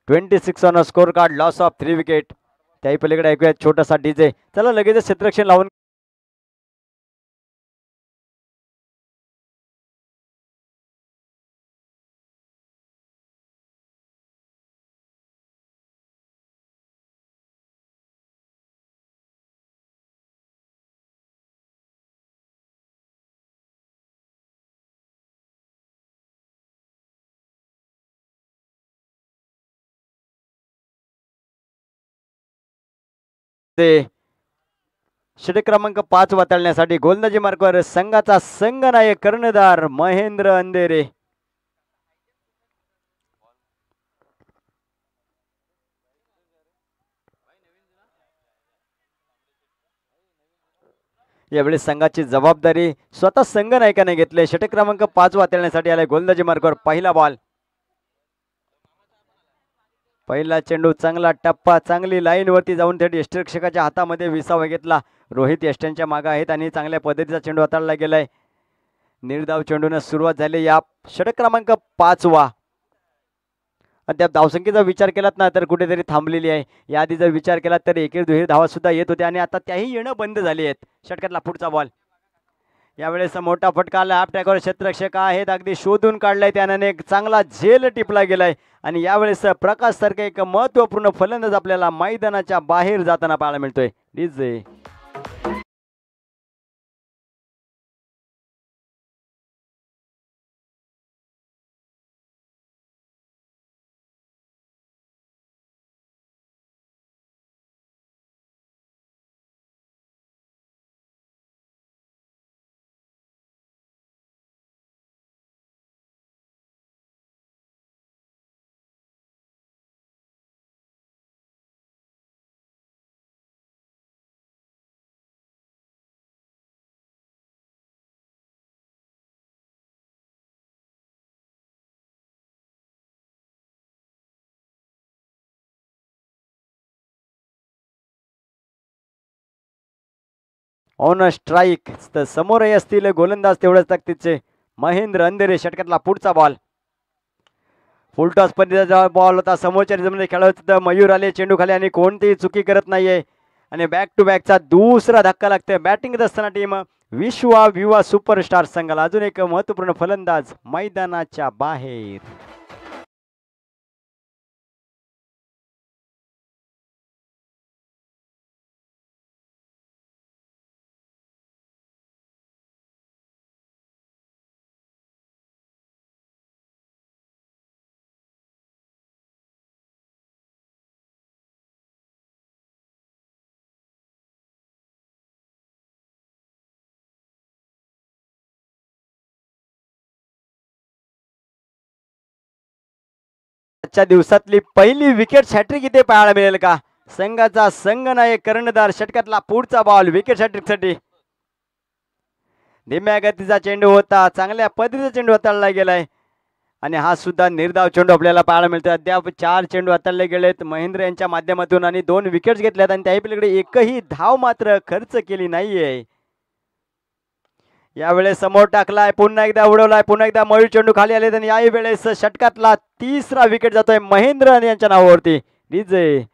26 on score card, loss of 3 wicket. त्याही पलीकडे ऐकूया छोटासा डीजे. चला लगेच क्षेत्ररक्षण लावून षटक क्रमांक 5 वातळण्यासाठी गोलंदाजी मार्कवर संघाचा संघनायक कर्णधार महेंद्र अंधेरे. यावेळी संघाची जबाबदारी स्वतः संघनायकाने घेतली. षटक क्रमांक 5 वातळण्यासाठी आले गोलंदाजी मार्कवर. पहिला बॉल, पहिला चेंडू, चांगला टप्पा, चांगली लाईन वरती जाऊन थेट यष्टीरक्षकाच्या हातामध्ये विसावा घेतला. रोहित यष्ट्यांच्या मागे आहेत आणि चांगल्या पद्धतीचा चेंडू हाताळला गेलाय. निर्धाव चेंडूने सुरुवात झाली या षटक क्रमांक 5 वा. अद्याप धावसंख्येचा विचार केलात ना तर कुठेतरी थांबलेली आहे. याआधी जर विचार केला तर एकेर दुहेर धावा सुद्धा येत होत्या आणि आता त्याही येणं बंद झाली आहेत. षटकातला पुढचा बॉल. यावेळेस मोठा फटका आला. हाफ ट्रॅकवर क्षेत्ररक्षक आहेत, अगदी शोधून काढलाय त्याने, एक चांगला झेल टिपला गेलाय आणि यावेळेस प्रकाश सारखे एक महत्वपूर्ण फलंदाज आपल्याला मैदानाच्या बाहेर जाताना पाहायला मिळतोय. DJ on strike. तर समोरही असतील गोलंदाज तेवढ्याच ताकदीचे महेंद्र अंधेरे. षटकातला पुढचा बॉल, फुलटॉस पद्धतीचा बॉल होता. समोरच्या रिझममध्ये खेळत होतं. मयूर आले चेंडू खाली आणि कोणतीही चुकी करत नाहीये आणि बॅक टू बॅकचा दुसरा धक्का लागतोय. बॅटिंग करत असताना टीम विवा सुपरस्टार संघाला अजून एक महत्वपूर्ण फलंदाज मैदानाच्या बाहेर. आजच्या दिवसातली पहिली विकेट हॅट्रिक इथे पाहायला मिळेल का? संघाचा संघनायक कर्णधार. षटकातला पुढचा बॉल विकेट हॅट्रिक साठी. धीम्या गतीचा चेंडू होता, चांगल्या पद्धतीचा चेंडू हाताळला गेलाय आणि हा सुद्धा निर्धाव चेंडू आपल्याला पाहायला मिळतो. अद्याप 4 चेंडू हाताळले गेलेत महेंद्र यांच्या माध्यमातून आणि 2 विकेट्स घेतल्यात आणि त्याही पलीकडे एकही धाव मात्र खर्च केली नाहीये. यावेळेस समोर टाकलाय, पुन्हा एकदा उडवलाय, पुन्हा एकदा मयूर चेंडू खाली आले आणि याही वेळेस षटकातला 3रा विकेट जातोय महेंद्र यांच्या नावावरती. डीजे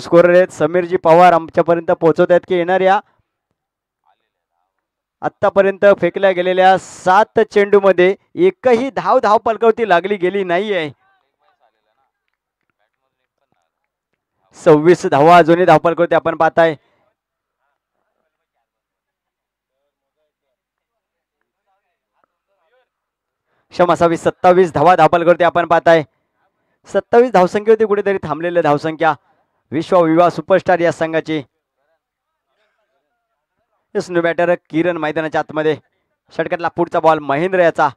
स्कोरर आहेत समीरजी पवार आमच्यापर्यंत पोहोचवत आहेत की येणाऱ्या आतापर्यंत फेकल्या गेलेल्या 7 चेंडूमध्ये एकही धाव पलकावती लागली गेली नाहीये. 26 धावा अजूनही धाव पलकावती आपण पाहताय. क्षमा असावी 27 धावा धाव पलकावती आपण पाहताय. 27 धावसंख्येवरती कुठेतरी थांबलेल्या धावसंख्या विश्व सुपरस्टार या संघाची. न्यू बॅटर किरण मैदानाच्या आतमध्ये. षटकातला पुढचा बॉल महेंद्र याचा.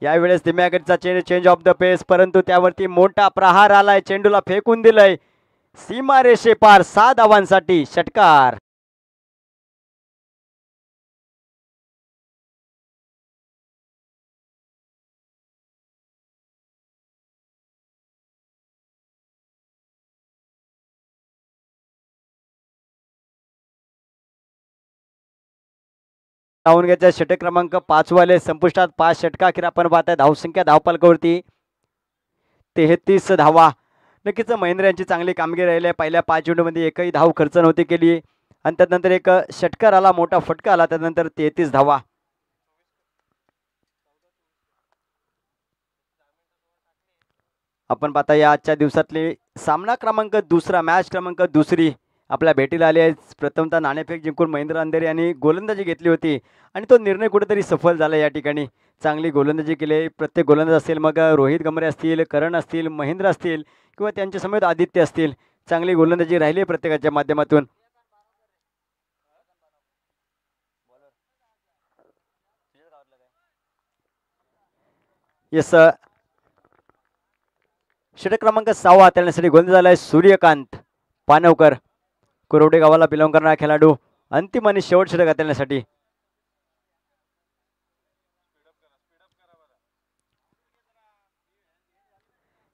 यावेळेस दिम्याकडचा चेंज ऑफ द पेस, परंतु त्यावरती मोठा प्रहार आलाय. चेंडूला फेकून दिलंय सीमा रेषे पार. 6 धावांसाठी षटकार. धावून घ्यायचा षटक क्रमांक 5 वाले संपुष्टात. 5 षटका अखेर आपण पाहताय. धावसंख्या धावपलकावरती 33 धावा. नक्कीच महेंद्र यांची चांगली कामगिरी राहिली आहे. पहिल्या 5 चेंडूमध्ये एकही धाव खर्च नव्हती केली आणि त्यानंतर एक षटकार आला, मोठा फटका आला, त्यानंतर 33 धावा. आपण पाहता या आजच्या दिवसातली सामना क्रमांक 2, मॅच क्रमांक 2 आपल्या भेटीला आली आहे. प्रथमतः नाणेफेक जिंकून महेंद्र अंधेरी यांनी गोलंदाजी घेतली होती आणि तो निर्णय कुठेतरी सफल झाला. या ठिकाणी चांगली गोलंदाजी केली. प्रत्येक गोलंदाज असेल, मग रोहित गमरे असतील, करण असतील, महेंद्र असतील किंवा त्यांच्या समेत आदित्य असतील, चांगली गोलंदाजी राहिली प्रत्येकाच्या माध्यमातून. येस, षटक क्रमांक 6 त्यासाठी गोलंदाज झालाय सूर्यकांत पानवकर. कुरवडे गावाला बिलॉंग करणारा खेळाडू अंतिम आणि शेवट षटक हाताळण्यासाठी.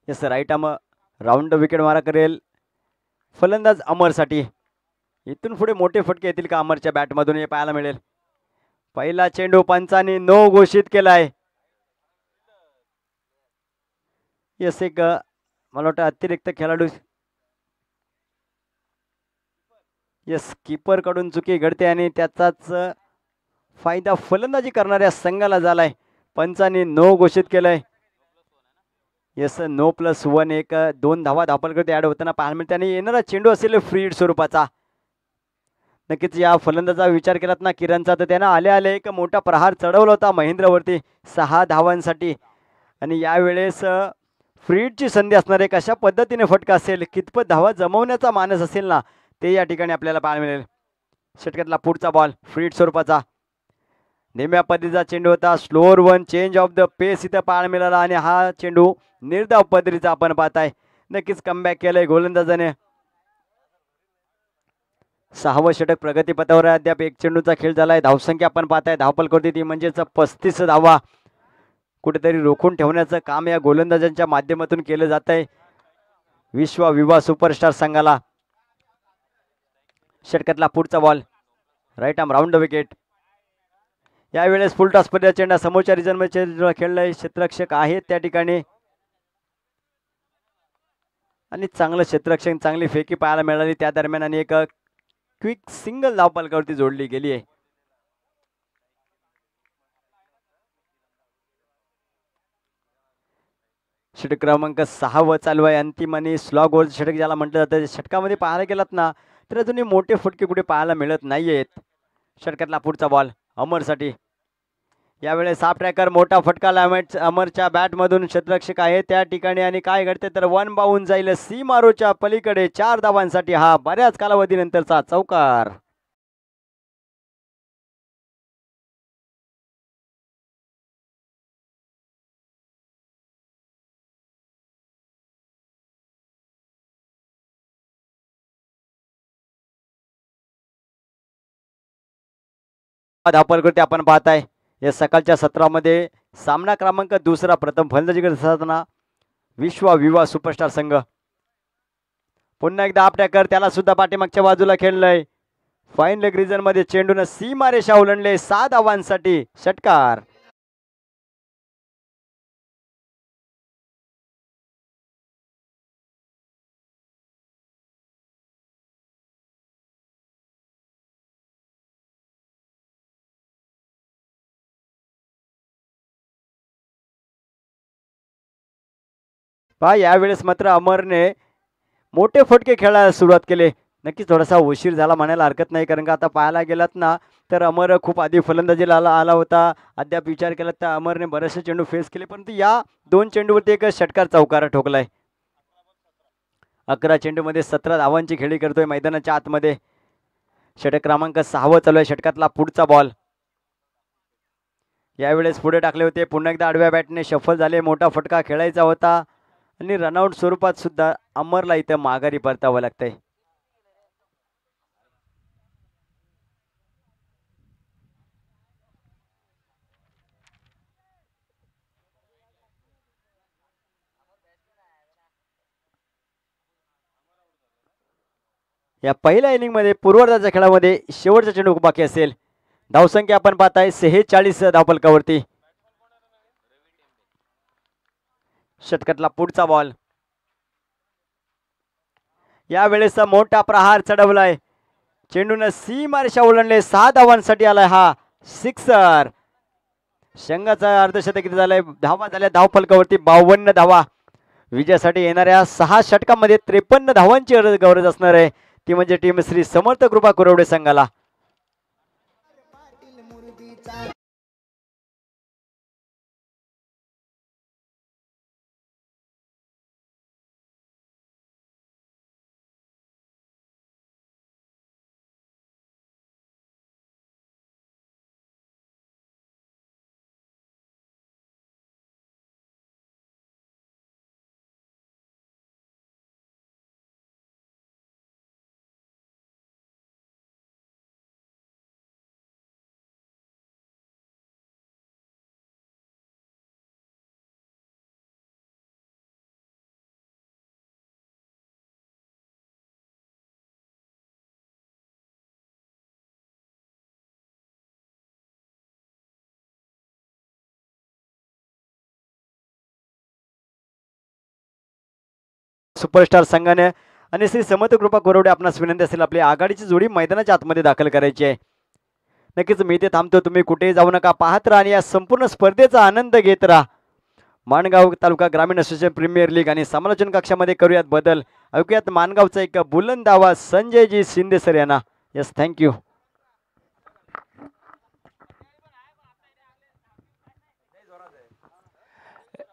Yes, right arm round wicket मारा करेल फलंदाज अमरसाठी. इथून पुढे मोठे फटके येतील का अमरच्या बॅटमधून हे पाहायला मिळेल. पहिला चेंडू पंचांनी नो घोषित केलाय. येस, एक मला वाटतं अतिरिक्त खेळाडू. येस, कीपर कडून चुकी घडते आणि त्याचाच फायदा फलंदाजी करणाऱ्या संघाला झालाय. पंचांनी नो घोषित केलंय. येस, नो +1, एक 2 धावा धापलकडे ऍड होताना पाहायला मिळते आणि येणारा चेंडू असेल फ्री हिट स्वरूपाचा. नक्कीच या फलंदाजा विचार केलात ना किरणचा, तर त्यानं आले एक मोठा प्रहार चढवला होता महेंद्रवरती 6 धावांसाठी आणि यावेळेस फ्री हिटची संधी असणार आहे. कशा पद्धतीने फटका असेल, कितपत धावा जमवण्याचा मानस असेल ना, ते या ठिकाणी आपल्याला पाहायला मिळेल. षटकातला पुढचा बॉल फ्री हिट स्वरूपाचा. नेम्या पद्धतीचा चेंडू होता. स्लोअर 1 चेंज ऑफ द पेस इथं पाहायला मिळाला आणि हा चेंडू निर्धाव पद्धतीचा आपण पाहताय. नक्कीच कमबॅक केलंय गोलंदाजाने. 6वं षटक प्रगतीपथावर आहे. अद्याप एक चेंडूचा खेळ झालाय. धावसंख्या आपण पाहताय धावपलकावरती ती म्हणजेच 35 धावा. कुठेतरी रोखून ठेवण्याचं काम या गोलंदाजांच्या माध्यमातून केलं जात आहे विश्व सुपरस्टार संघाला. षटकातला पुढचा ball right arm round the wicket. यावेळेस फुलटॉस पद्धतीचा चेंडा समोरच्या रिजन मध्ये खेळलाय. क्षेत्ररक्षक आहेत त्या ठिकाणी आणि चांगलं क्षेत्ररक्षण, चांगली फेकी पाहायला मिळाली त्या दरम्यान आणि एक क्विक सिंगल धाव पलकावरती जोडली गेली आहे. षटक क्रमांक 6 चालू आहे. अंतिम आणि स्लॉग ओव्हर षटक ज्याला म्हटलं जातं. षटकामध्ये पाहायला गेलात ना तर अजूनही मोठे फटके कुठे पाहायला मिळत नाहीयेत. षटकातला पुढचा बॉल अमरसाठी. यावेळेस हाफ ट्रॅकर मोठा फटका अमरच्या बॅटमधून. क्षेत्ररक्षक आहे त्या ठिकाणी आणि काय घडते तर 1 बाउन जाईल सीमारोच्या पलीकडे. 4 धावांसाठी हा बऱ्याच कालावधीनंतरचा चौकार. धावपलकृती आपण पाहताय. या सकाळच्या सत्रामध्ये सामना क्रमांक 2 प्रथम फलंदाजी करत असताना विश्व सुपरस्टार संघ. पुन्हा एकदा हाफ ट्रॅकर, त्याला सुद्धा पाठीमागच्या बाजूला खेळलंय. फाईन लेग रिजन मध्ये चेंडून सीमारेषा ओलांडले. 6 धावांसाठी षटकार. पहा यावेळेस मात्र अमरने मोठे फटके खेळायला सुरुवात केले. नक्कीच थोडासा उशीर झाला म्हणायला हरकत नाही, कारण का आता पाहायला गेलात ना तर अमर खूप आधी फलंदाजीला आला होता. अद्याप विचार केला तर अमरने बरेचसे चेंडू फेस केले, परंतु या 2 चेंडूवरती एक षटकार चौकार ठोकलाय. 11 चेंडूमध्ये 17 धावांची खेळी करतोय मैदानाच्या आतमध्ये. षटक क्रमांक 6 चालू आहे. षटकातला पुढचा बॉल यावेळेस पुढे टाकले होते. पुन्हा एकदा आडव्या बॅटने शफल झाले. मोठा फटका खेळायचा होता आणि रनआउट स्वरूपात सुद्धा अमरला इथं माघारी परतावं लागतंय. या पहिल्या इनिंगमध्ये पूर्वार्धाच्या खेळामध्ये शेवटचा चेंडू बाकी असेल. धावसंख्या आपण पाहताय 46 धावफलकावरती. षटकातला पुढचा बॉल यावेळेस मोठा प्रहार चढवलाय. चेंडून सीमारेषा ओलांडले. 6 धावांसाठी आलाय हा सिक्सर. संघाचा अर्धशतक किती झालंय? धावा झाल्या धावफलकावरती 52 धावा. विजयासाठी येणाऱ्या 6 षटकांमध्ये 53 धावांची गरज असणार आहे. ती म्हणजे टीम श्री समर्थ कृपा कुरवडे संघाला. सुपरस्टार संघाने आणि श्री समर्थ कृपा कुरवडे आपणास विनंती असेल आपली आघाडीची जोडी मैदानाच्या आतमध्ये दाखल करायची आहे. नक्कीच मी इथे थांबतो. तुम्ही कुठेही जाऊ नका. पाहत राहा आणि या संपूर्ण स्पर्धेचा आनंद घेत राहा. माणगाव तालुका ग्रामीण असोसिएशन प्रीमियर लीग आणि समालोचन कक्षामध्ये करूयात बदल. ऐकूयात माणगावचा एक बुलंद आवाज संजयजी शिंदे सर यांना. Yes, thank you.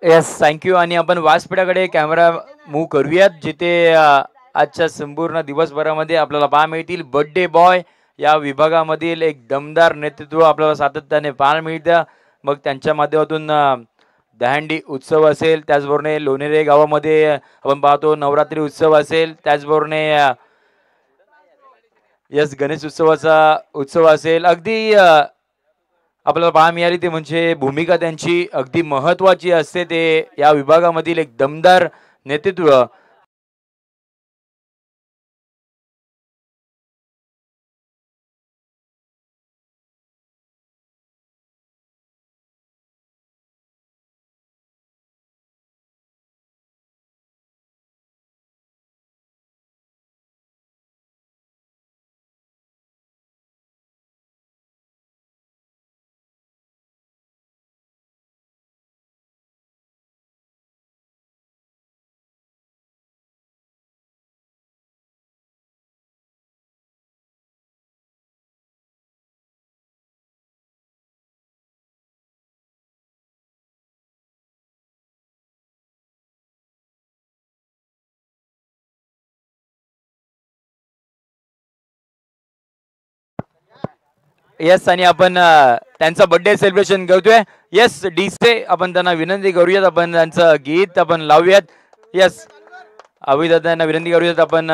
Yes, thank you. आणि आपण व्यासपीठाकडे कॅमेरा मूव्ह करूयात, जिथे आजच्या संपूर्ण दिवसभरामध्ये आपल्याला पाहायला मिळतील बर्थडे बॉय या विभागामधील एक दमदार नेतृत्व आपल्याला सातत्याने पाहायला मिळतं. मग त्यांच्या माध्यमातून दहंडी उत्सव असेल, त्याचबरोबर लोणेरे गावामध्ये आपण पाहतो नवरात्री उत्सव असेल, त्याचबरोबर यस गणेश उत्सवाचा उत्सव असेल. अगदी आपल्याला पाहायला मिळाली ते म्हणजे भूमिका त्यांची अगदी महत्वाची असते. ते या विभागामधील एक दमदार नेतृत्व. येस, आणि आपण त्यांचा बर्थडे सेलिब्रेशन करतोय. येस डीजे आपण त्यांना विनंती करूयात, आपण त्यांचं गीत आपण लावूयात. येस, अभिदादांना विनंती करूयात, आपण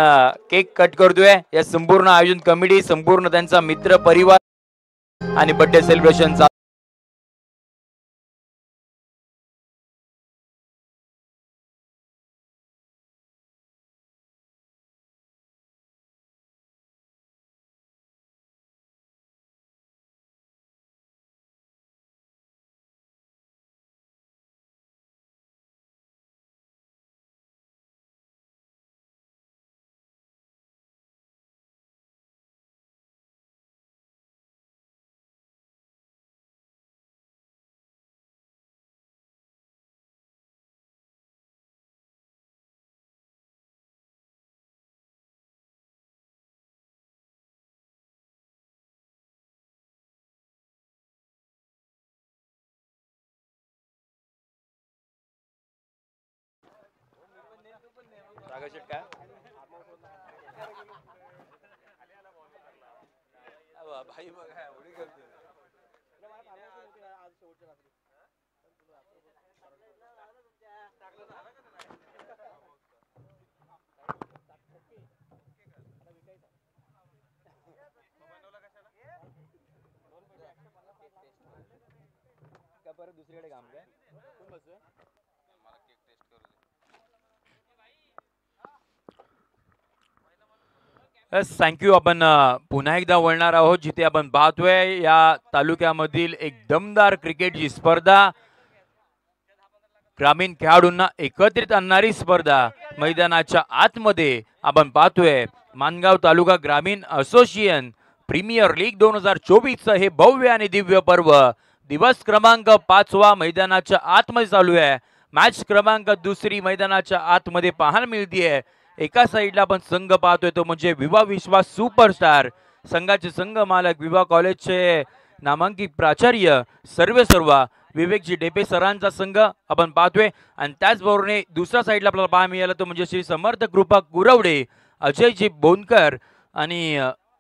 केक कट करतोय. या संपूर्ण आयोजन कमिटी, संपूर्ण त्यांचा मित्र परिवार आणि बर्थडे सेलिब्रेशन दुसरीकडे काम काय थँक्यू. आपण पुन्हा एकदा वळणार आहोत जिथे आपण पाहतोय या तालुक्यामधील एक दमदार क्रिकेटची स्पर्धा, ग्रामीण खेळाडूंना एकत्रित आणणारी स्पर्धा. मैदानाच्या आतमध्ये आपण पाहतोय मानगाव तालुका ग्रामीण असोसिएशन प्रीमियर लीग 2024 हे भव्य आणि दिव्य पर्व. दिवस क्रमांक 5 मैदानाच्या आतमध्ये चालू आहे. मॅच क्रमांक 2 मैदानाच्या आतमध्ये पाहायला मिळतीये. एका साईडला आपण संघ पाहतोय तो म्हणजे विवाह विश्वास सुपरस्टार. संघाचे संघ मालक विवाह कॉलेजचे नामांकित प्राचार्य सर्व विवेकजी डेपे सरांचा संघ आपण पाहतोय. आणि त्याचबरोबर दुसऱ्या साईडला आपल्याला पाहायला मिळालं तो म्हणजे श्री समर्थ कृपा कुरवडे, अजयजी बोनकर आणि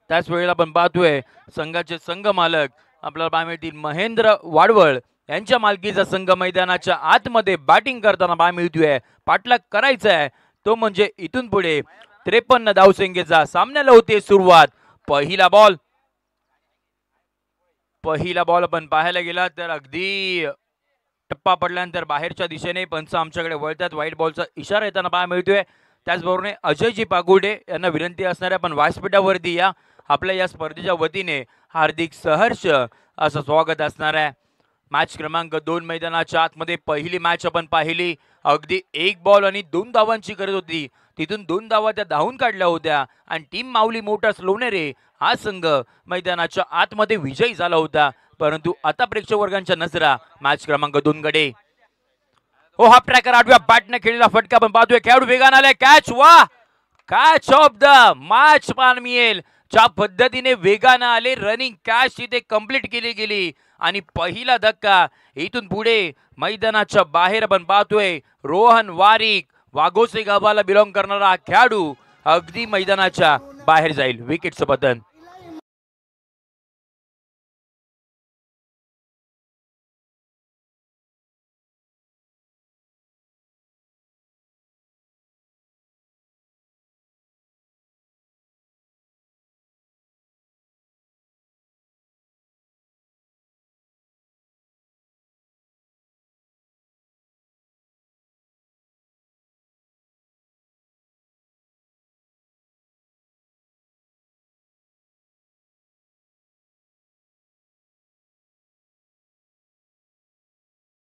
त्याच वेळेला आपण पाहतोय संघाचे संघ मालक आपल्याला पाहायला मिळतील महेंद्र वाडवळ यांच्या मालकीचा संघ मैदानाच्या आतमध्ये बॅटिंग करताना पाहायला मिळतोय. पाठलाग करायचा आहे तो म्हणजे इथून पुढे 53 धावसंख्येचा. सामन्याला होते सुरुवात. पहिला बॉल आपण पाहायला गेला तर अगदी टप्पा पडल्यानंतर बाहेरच्या दिशेने पंच आमच्याकडे वळतात. व्हाईट बॉलचा इशारा येताना पाहायला मिळतोय. त्याचबरोबर अजयजी पागुडे यांना विनंती असणार आहे आपण व्यासपीठावरती या. आपल्या या स्पर्धेच्या वतीने हार्दिक सहर्ष असं स्वागत असणार आहे. मॅच क्रमांक 2 मैदानाच्या आतमध्ये पहिली मॅच आपण पाहिली. अगदी 1 बॉल आणि 2 धावांची गरज होती. तिथून 2 धावा त्या धावून काढल्या होत्या आणि टीम माऊली मोटर्स लोणेरे हा संघ मैदानाच्या आतमध्ये विजयी झाला होता. परंतु आता प्रेक्षक वर्गांच्या नजरा मॅच क्रमांक 2 कडे. हो हा ट्रॅकर 8व्या बॅटने खेळलेला फटका आपण पाहतोय. खेळाडू वेगाने आलाय. कॅच ऑफ द मॅच पाहायला मिळेल. ज्या पद्धतीने वेगाने आले रनिंग कॅच इथे कंप्लीट केली गेली आणि पहिला धक्का. इथून पुढे मैदानाच्या बाहेर आपण पाहतोय रोहन वारिक वाघोसे गावाला बिलॉंग करणारा खेळाडू अगदी मैदानाच्या बाहेर जाईल. विकेटचं पतन.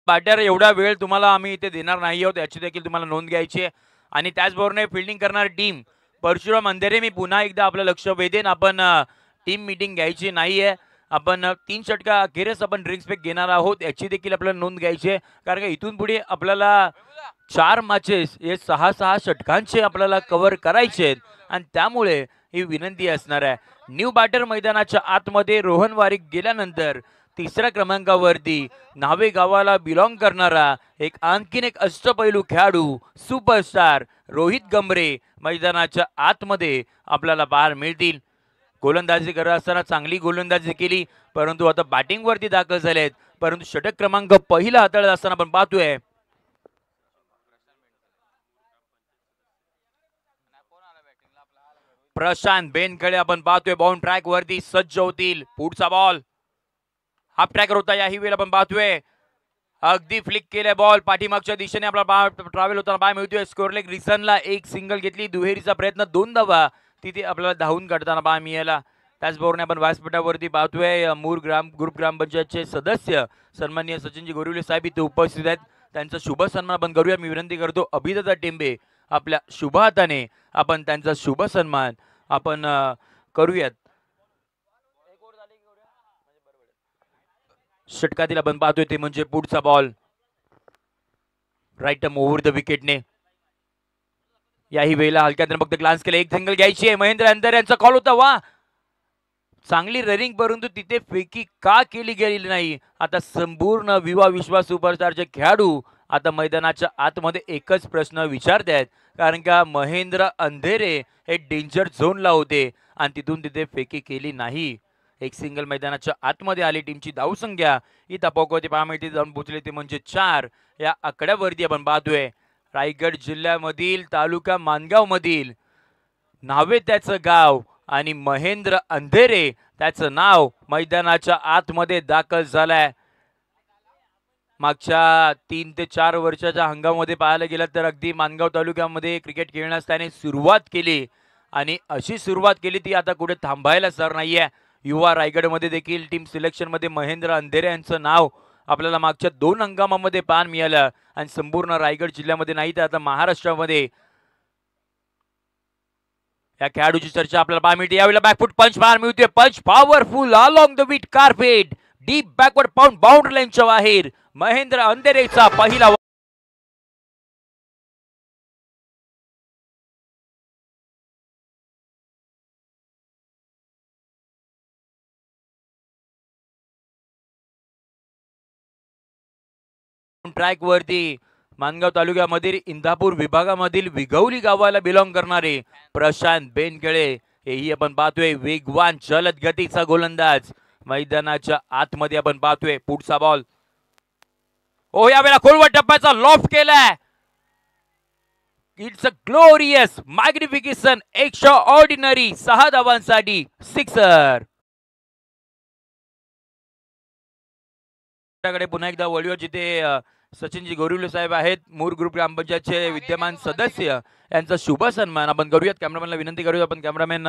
बॅटर एवढा वेळ तुम्हाला आम्ही इथे देणार नाही आहोत याची देखील तुम्हाला नोंद घ्यायची आहे. आणि त्याचबरोबर फिल्डिंग करणारी टीम परशुराम अंधेरे मी पुन्हा एकदा आपलं लक्ष वेधेन. आपण टीम मीटिंग घ्यायची नाहीये. आपण 3 षटका अखेरच आपण ड्रिंक्स पॅक घेणार आहोत याची देखील आपल्याला नोंद घ्यायची आहे. कारण का इथून पुढे आपल्याला 4 मॅचेस हे 6 षटकांचे आपल्याला कव्हर करायचे आहेत आणि त्यामुळे ही विनंती असणार आहे. न्यू बॅटर मैदानाच्या आतमध्ये रोहन वारिक गेल्यानंतर 3ऱ्या क्रमांकावरती नावे गावाला बिलॉंग करणारा आणखीन एक अष्टपैलू खेळाडू सुपरस्टार रोहित गंभरे मैदानाच्या आतमध्ये आपल्याला पाहायला मिळतील. गोलंदाजी करत असताना चांगली गोलंदाजी केली परंतु आता बॅटिंग वरती दाखल झालेत. परंतु षटक क्रमांक पहिला हाताळत असताना आपण पाहतोय प्रशांत बेनकडे आपण पाहतोय बाउंड ट्रॅक वरती सज्ज होतील. पुढचा बॉल हाफ ट्रॅकर होता. याही वेळेला आपण पाहतोय अगदी फ्लिक केलाय बॉल पाठीमागच्या दिशेने आपला ट्रॅव्हल होताना पाहायला मिळतोय. स्कोरलेग रिसनला 1 सिंगल घेतली. दुहेरीचा प्रयत्न 2 धावा तिथे आपल्याला धावून काढताना पाहायला मिळाला. त्याचबरोबर आपण व्यासपीठावरती पाहतोय मूर ग्रुप ग्रामपंचायतचे सदस्य सन्माननीय सचिनजी गोरिवले साहेब इथे उपस्थित आहेत. त्यांचा शुभ सन्मान आपण करूया. मी विनंती करतो अभिदत्ता टेंबे आपल्या शुभ हाताने आपण त्यांचा शुभ सन्मान आपण करूयात. षटकातील आपण पाहतोय ते म्हणजे पुढचा बॉल राईट ओव्हर द विकेटने. याही वेळेला हलक्याने फक्त ग्लान्स केला. 1 सिंगल घ्यायची आहे. महेंद्र अंधर यांचा कॉल होता. वा चांगली रनिंग परंतु तिथे फेकी का केली गेली नाही. आता संपूर्ण विवाह विश्वास सुपरस्टारचे खेळाडू आता मैदानाच्या आतमध्ये एकच प्रश्न विचारतायत, कारण का महेंद्र अंधेरे हे डेंजर झोनला होते आणि तिथून तिथे फेकी केली नाही. एक सिंगल मैदानाच्या आतमध्ये आली. टीमची धावसंख्या ही तपावती पहा मिळते, जाऊन पोहोचली ते म्हणजे 4 या आकड्यावरती आपण पाहतोय. रायगड जिल्ह्यामधील तालुका मानगाव मधील नावे त्याचं गाव आणि महेंद्र अंधेरे त्याचं नाव मैदानाच्या आतमध्ये दाखल झालाय. मागच्या 3 ते 4 वर्षाच्या हंगामामध्ये पाहायला गेलं तर अगदी मानगाव तालुक्यामध्ये क्रिकेट खेळण्यास त्याने सुरुवात केली आणि अशी सुरुवात केली ती आता कुठे थांबायला सर नाहीये. युवा रायगडमध्ये देखील टीम सिलेक्शनमध्ये महेंद्र अंधेरे यांचं नाव आपल्याला मागच्या 2 हंगामामध्ये पाहायला मिळालं आणि संपूर्ण रायगड जिल्ह्यामध्ये नाही तर आता महाराष्ट्रामध्ये या खेळाडूची चर्चा आपल्याला पाहायला मिळते. यावेळेला बॅकफुट पंच पाहायला मिळते. पंच powerful along the wheat carpet deep backward pound boundary लाईनच्या बाहेर महेंद्र अंधेरेचा पहिला ट्रॅक वरती मानगाव तालुक्यामधील इंदापूर विभागामधील विघवली गावाला बिलॉंग करणारे प्रशांत बेनकेळे हेही आपण पाहतोय. वेगवान जलद गतीचा गोलंदाज मैदानाच्या आतमध्ये आपण पाहतोय. पुढचा बॉल ओ यावेळेला खोलवर टप्प्याचा लॉफ्ट केलाय. It's a glorious magnification extraordinary 6 धावांसाठी सिक्सर. पुन्हा एकदा वळूया जिथे सचिनजी गोरिवले साहेब आहेत, मूर ग्रुप ग्रामपंचायतचे विद्यमान सदस्य, यांचा शुभ सन्मान आपण करूयात. कॅमेरामॅनला विनंती करूया, आपण कॅमेरामॅन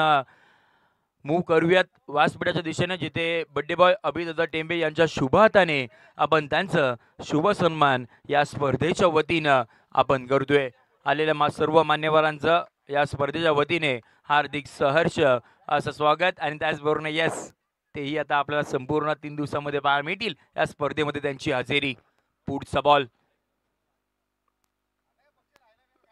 मूव्ह करूयात व्यासपीठाच्या दिशेने, जिथे बड्डे बॉय अभिदादा टेंबे यांच्या शुभ हाताने आपण त्यांचं शुभ सन्मान या स्पर्धेच्या वतीनं आपण करतोय. आलेल्या सर्व मान्यवरांचं या स्पर्धेच्या वतीने हार्दिक सहर्ष असं स्वागत आणि त्याचबरोबर यस तेही आता आपल्याला संपूर्ण 3 दिवसामध्ये पाहायला मिळतील या स्पर्धेमध्ये त्यांची हजेरी. पुढचा बॉल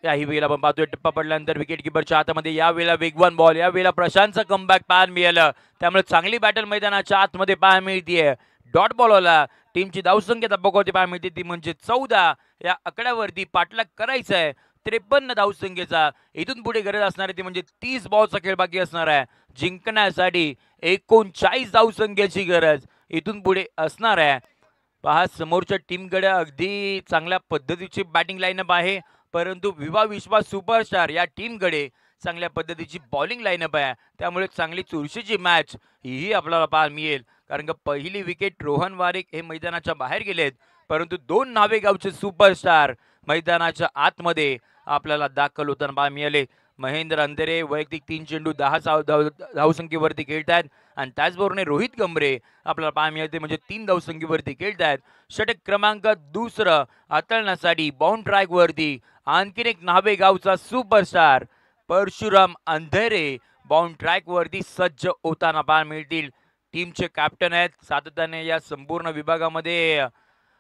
याही वेळेला आपण पाहतोय टप्पा पडल्यानंतर विकेट किपरच्या हातामध्ये या वेळेला वेगवान बॉल, या वेळेला प्रशांतचा कमबॅक पाहायला मिळालं, त्यामुळे चांगली बॅटल मैदानाच्या आतमध्ये पाहायला मिळतीये. डॉट बॉलला टीमची धावसंख्या तपावती पाहायला मिळते ती म्हणजे 14 या आकड्यावरती पाठलाग करायचा आहे 53 धावसंख्येचा. इथून पुढे गरज असणार आहे ती म्हणजे 30 बॉलचा खेळ बाकी असणार आहे. जिंकण्यासाठी 39 धावसंख्येची गरज इथून पुढे असणार आहे. पहा समोरच्या टीमकडे अगदी चांगल्या पद्धतीची बॅटिंग लाईनअप आहे, परंतु विवा विश्वास सुपरस्टार या टीमकडे चांगल्या पद्धतीची बॉलिंग लाईनअप आहे, त्यामुळे चांगली चुरशीची मॅच ही आपल्याला पाहायला मिळेल. कारण का पहिली विकेट रोहन वारिक हे मैदानाच्या बाहेर गेलेत, परंतु 2 नावेगावचे सुपरस्टार मैदानाच्या आतमध्ये आपल्याला दाखल होताना पाहायला मिळाले. महेंद्र अंधेरे वैयक्तिक 3 चेंडू 10 धावसंख्येवरती खेळतात आणि त्याचबरोबर रोहित गंभरे आपल्याला पाहायला मिळते म्हणजे 3 धावसंख्येवरती खेळतात. षटक क्रमांक 2 हाताळण्यासाठी बाउंड ट्रॅक वरती आणखीन एक नावेगावचा सुपरस्टार परशुराम अंधेरे बाउंड ट्रॅक वरती सज्ज होताना पाहायला मिळतील. टीमचे कॅप्टन आहेत, सातत्याने या संपूर्ण विभागामध्ये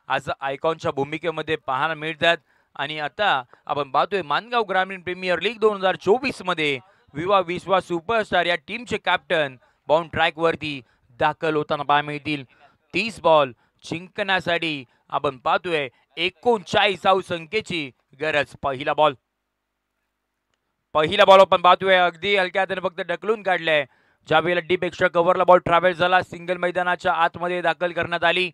आज आयकॉनच्या भूमिकेमध्ये पाहायला मिळतात. आणि आता आपण पाहतोय मानगाव ग्रामीण प्रीमियर लीग 2024 मध्ये विवा विश्वास सुपरस्टार या टीमचे कॅप्टन बाउंड ट्रॅक वरती दाखल होताना पाहायला मिळतील. 30 बॉल जिंकण्यासाठी आपण पाहतोय 39 धावसंख्येची गरज. पहिला बॉल आपण पाहतोय अगदी हलक्या हाताने फक्त ढकलून काढलाय. ज्या वेळेला डीप एक्स्ट्रा कव्हरला बॉल ट्रॅव्हल झाला, सिंगल मैदानाच्या आतमध्ये दाखल करण्यात आली.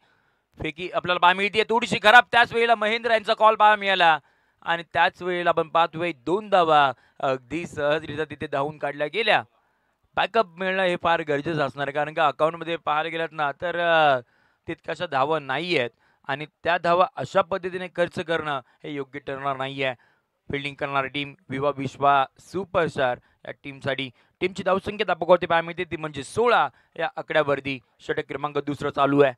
फेकी आपल्याला पाहायला मिळते थोडीशी खराब, त्याच वेळेला महेंद्र यांचा कॉल पाहायला मिळाला आणि त्याच वेळेला आपण पाहतोय 2 धावा अगदी सहजरित्या तिथे धावून काढल्या गेल्या. बॅकअप मिळणं हे फार गरजेचं असणार आहे, कारण का अकाउंटमध्ये पाहायला गेलात ना तर तितक्याशा धावा नाही आहेत आणि त्या धावा अशा पद्धतीने खर्च करणं हे योग्य ठरणार नाही आहे. फिल्डिंग करणारी टीम विवा विश्वा सुपरस्टार या टीमसाठी टीमची धावसंख्या दाखवते पाहायला मिळते ती म्हणजे 16 या आकड्यावरती षटक क्रमांक 2 चालू आहे.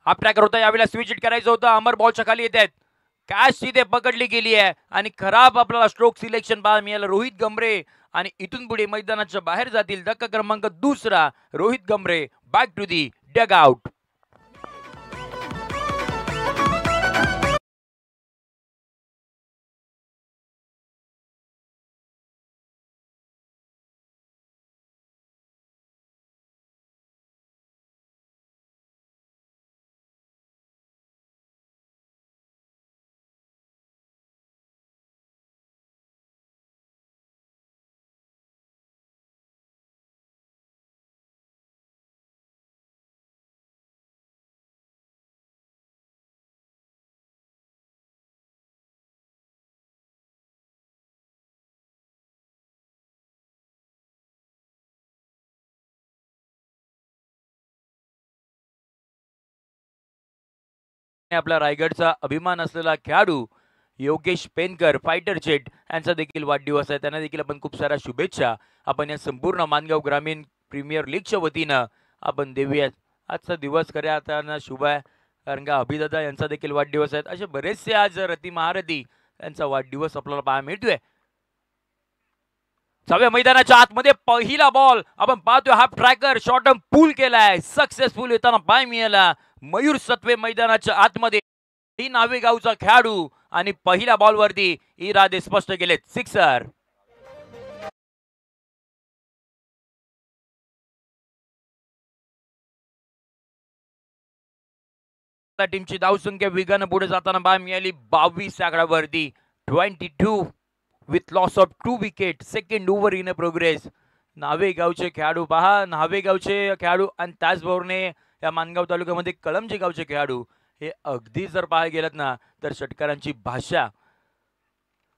हाफ ट्रॅकर होता, यावेळेला स्विच हिट करायचं होतं. अमर बॉलच्या खाली येत आहेत, कॅच तिथे पकडली गेली आहे आणि खराब आपल्याला स्ट्रोक सिलेक्शन पाहायला मिळालं रोहित गंभरे आणि इथून पुढे मैदानाच्या बाहेर जातील. धक्का क्रमांक 2 Rohit Gambhare back to the dugout. आपला रायगडचा अभिमान असलेला खेळाडू योगेश पेनकर फायटर जेट यांचा देखील वाढदिवस आहे. त्यांना देखील आपण खूप साऱ्या शुभेच्छा आपण या संपूर्ण मानगाव ग्रामीण प्रीमियर लीगच्या वतीनं आपण देऊयात. आजचा दिवस खऱ्या अर्थानं शुभ आहे, कारण का अभिदादा यांचा देखील वाढदिवस आहे. असे बरेचसे आज रती महारथी यांचा वाढदिवस आपल्याला पाहायला मिळतोय. सहाव्या मैदानाच्या आतमध्ये पहिला बॉल आपण पाहतोय, हाफ ट्रॅकर शॉर्ट पूल केलाय, सक्सेसफुल येताना पाय मिळाला. मयूर सत्वे मैदानाच्या आतमध्ये ही नावेगावचा खेळाडू आणि पहिल्या बॉल वरती इरादे स्पष्ट केलेत, सिक्सर. टीमची धावसंख्या वेगानं पुढे जाताना पाय मिळाली 22 आकड्यावरती. 22 with loss of 2 wicket. Second over in progress. नावेगावचे खेळाडू पहा, नावेगावचे खेळाडू आणि त्याचबरोबर या मानगाव तालुक्यामध्ये कळमजे गावचे खेळाडू हे अगदी जर पाहायला गेलात ना तर षटकारांची भाषा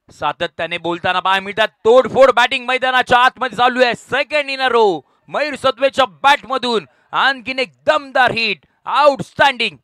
सातत्याने बोलताना पाहायला मिळतात. तोडफोड बॅटिंग मैदानाच्या आतमध्ये चालू आहे. Second in a row Mayur सत्वेच्या बॅट मधून आणखीन एक दमदार हिट, आउटस्टँडिंग.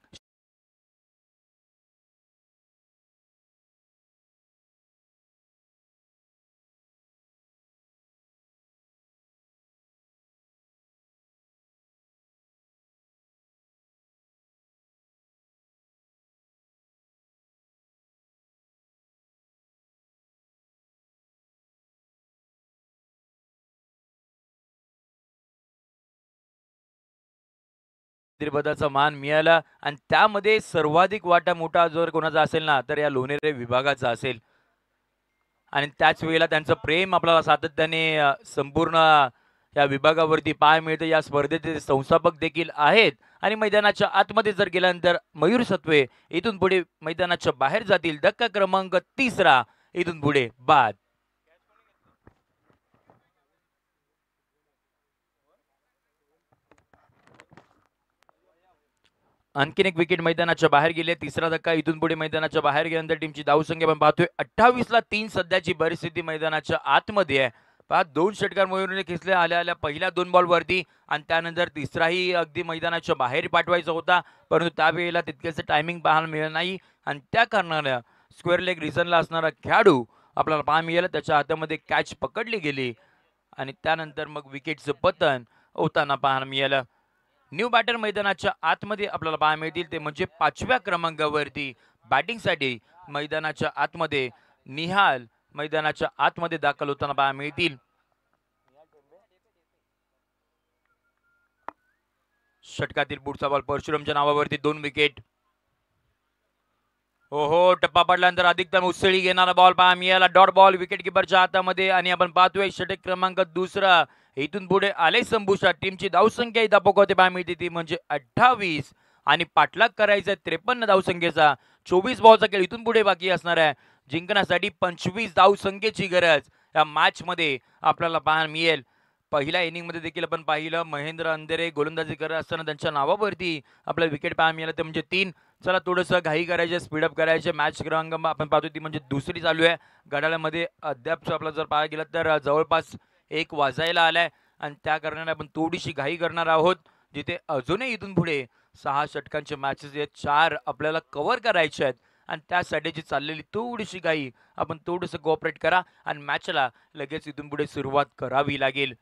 पदाचा मान मिळाला आणि त्यामध्ये सर्वाधिक वाटा मोठा जर कोणाचा असेल ना तर या लोणेरे विभागाचा असेल. आणि त्याच वेळेला त्यांचं प्रेम आपल्याला सातत्याने संपूर्ण या विभागावरती पाहायला मिळतं. या स्पर्धेचे संस्थापक देखील आहेत आणि मैदानाच्या आतमध्ये जर गेल्यानंतर मयूर सत्वे इथून पुढे मैदानाच्या बाहेर जातील. धक्का क्रमांक 3 इथून पुढे बाद. आणखीन एक विकेट मैदानाच्या बाहेर गेले. तिसरा धक्का इथून पुढे मैदानाच्या बाहेर गेल्यानंतर टीमची धावसंख्या आपण पाहतोय 28-3 सध्याची परिस्थिती मैदानाच्या आतमध्ये आहे. पहा, 2 षटकार मयूरने खेचले आल्या पहिल्या 2 बॉल वरती आणि त्यानंतर तिसराही अगदी मैदानाच्या बाहेर पाठवायचा होता, परंतु त्यावेळेला तितकेच टायमिंग पाहायला मिळालं नाही आणि त्या कारणानं स्क्वेअर लेग रिझनला असणारा खेळाडू आपल्याला पाहायला मिळाला. त्याच्या हातामध्ये कॅच पकडली गेली आणि त्यानंतर मग विकेटचं पतन होताना पाहायला मिळालं. न्यू बॅटर मैदानाच्या आतमध्ये आपल्याला पाहायला मिळतील ते म्हणजे 5व्या क्रमांकावरती बॅटिंगसाठी मैदानाच्या आतमध्ये निहाल मैदानाच्या आतमध्ये दाखल होताना पाहायला मिळतील. षटकातील पुढचा बॉल परशुरामच्या नावावरती 2 विकेट. हो, टप्पा पडल्यानंतर अधिकतम उसळी घेणारा बॉल पाहायला मिळाला. डॉट बॉल विकेट किपरच्या हातामध्ये आणि आपण पाहतोय षटक क्रमांक 2 इथून पुढे आले संभूषा. टीमची धावसंख्या इथं पोहोचते पाहायला मिळते ती म्हणजे 28 आणि पाठलाग करायचा 53 धावसंख्येचा. 24 बॉलचा खेळ इथून पुढे बाकी असणार आहे. जिंकण्यासाठी 25 धावसंख्येची गरज या मॅच मध्ये आपल्याला पाहायला मिळेल. पहिल्या इनिंग मध्ये देखील आपण पाहिलं महेंद्र अंधेरे गोलंदाजी करत असताना त्यांच्या नावावरती आपल्याला विकेट पाहायला मिळालं ते म्हणजे 3. चला थोडंसं घाई करायचे, स्पीडअप करायचे. मॅच क्रमांक आपण पाहतो ती म्हणजे 2री चालू आहे. घड्याळामध्ये अद्याप आपला जर पाहायला गेलं तर जवळपास 1 वाजायला आलाय आणि त्या कारणाने आपण थोडीशी घाई करणार आहोत. जिथे अजूनही इथून पुढे 6 षटकांचे मॅचेस आहेत, 4 आपल्याला कव्हर करायचे आहेत आणि त्यासाठीची चाललेली थोडीशी घाई आपण थोडंसं कोऑपरेट करा आणि मॅचला लगेच इथून पुढे सुरुवात करावी लागेल.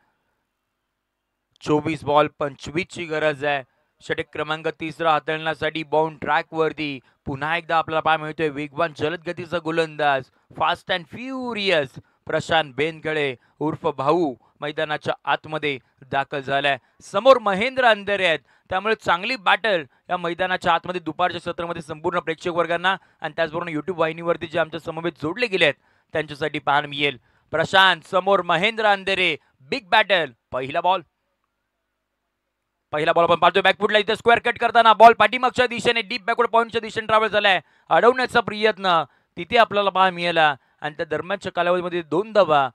24 बॉल 25 ची गरज आहे. षटक क्रमांक 3 हाताळण्यासाठी बाउंड ट्रॅक वरती पुन्हा एकदा आपल्याला पाहायला मिळतोय वेगवान जलद गतीचा गोलंदाज फास्ट अँड फ्युरियस प्रशांत बेनकडे उर्फ भाऊ मैदानाच्या आतमध्ये दाखल झालाय. समोर महेंद्र अंधेरे आहेत, त्यामुळे चांगली बॅटल या मैदानाच्या आतमध्ये दुपारच्या सत्रामध्ये संपूर्ण प्रेक्षक वर्गांना आणि त्याचबरोबर युट्यूब वाहिनीवरती जे आमच्या समवेत जोडले गेले आहेत त्यांच्यासाठी पाहायला मिळेल. प्रशांत समोर महेंद्र अंधेरे, बिग बॅटल. पहिला बॉल आपण पाहतोय बॅकफुटला इथे स्क्वेअर कट करताना बॉल पाठीमागच्या दिशेने डीप बॅकवर्ड पॉइंटच्या दिशेने ट्रॅव्हल झालाय. अडवण्याचा प्रयत्न तिथे आपल्याला पाहायला मिळाला आणि त्या दरम्यानच्या कालावधीमध्ये 2 धावा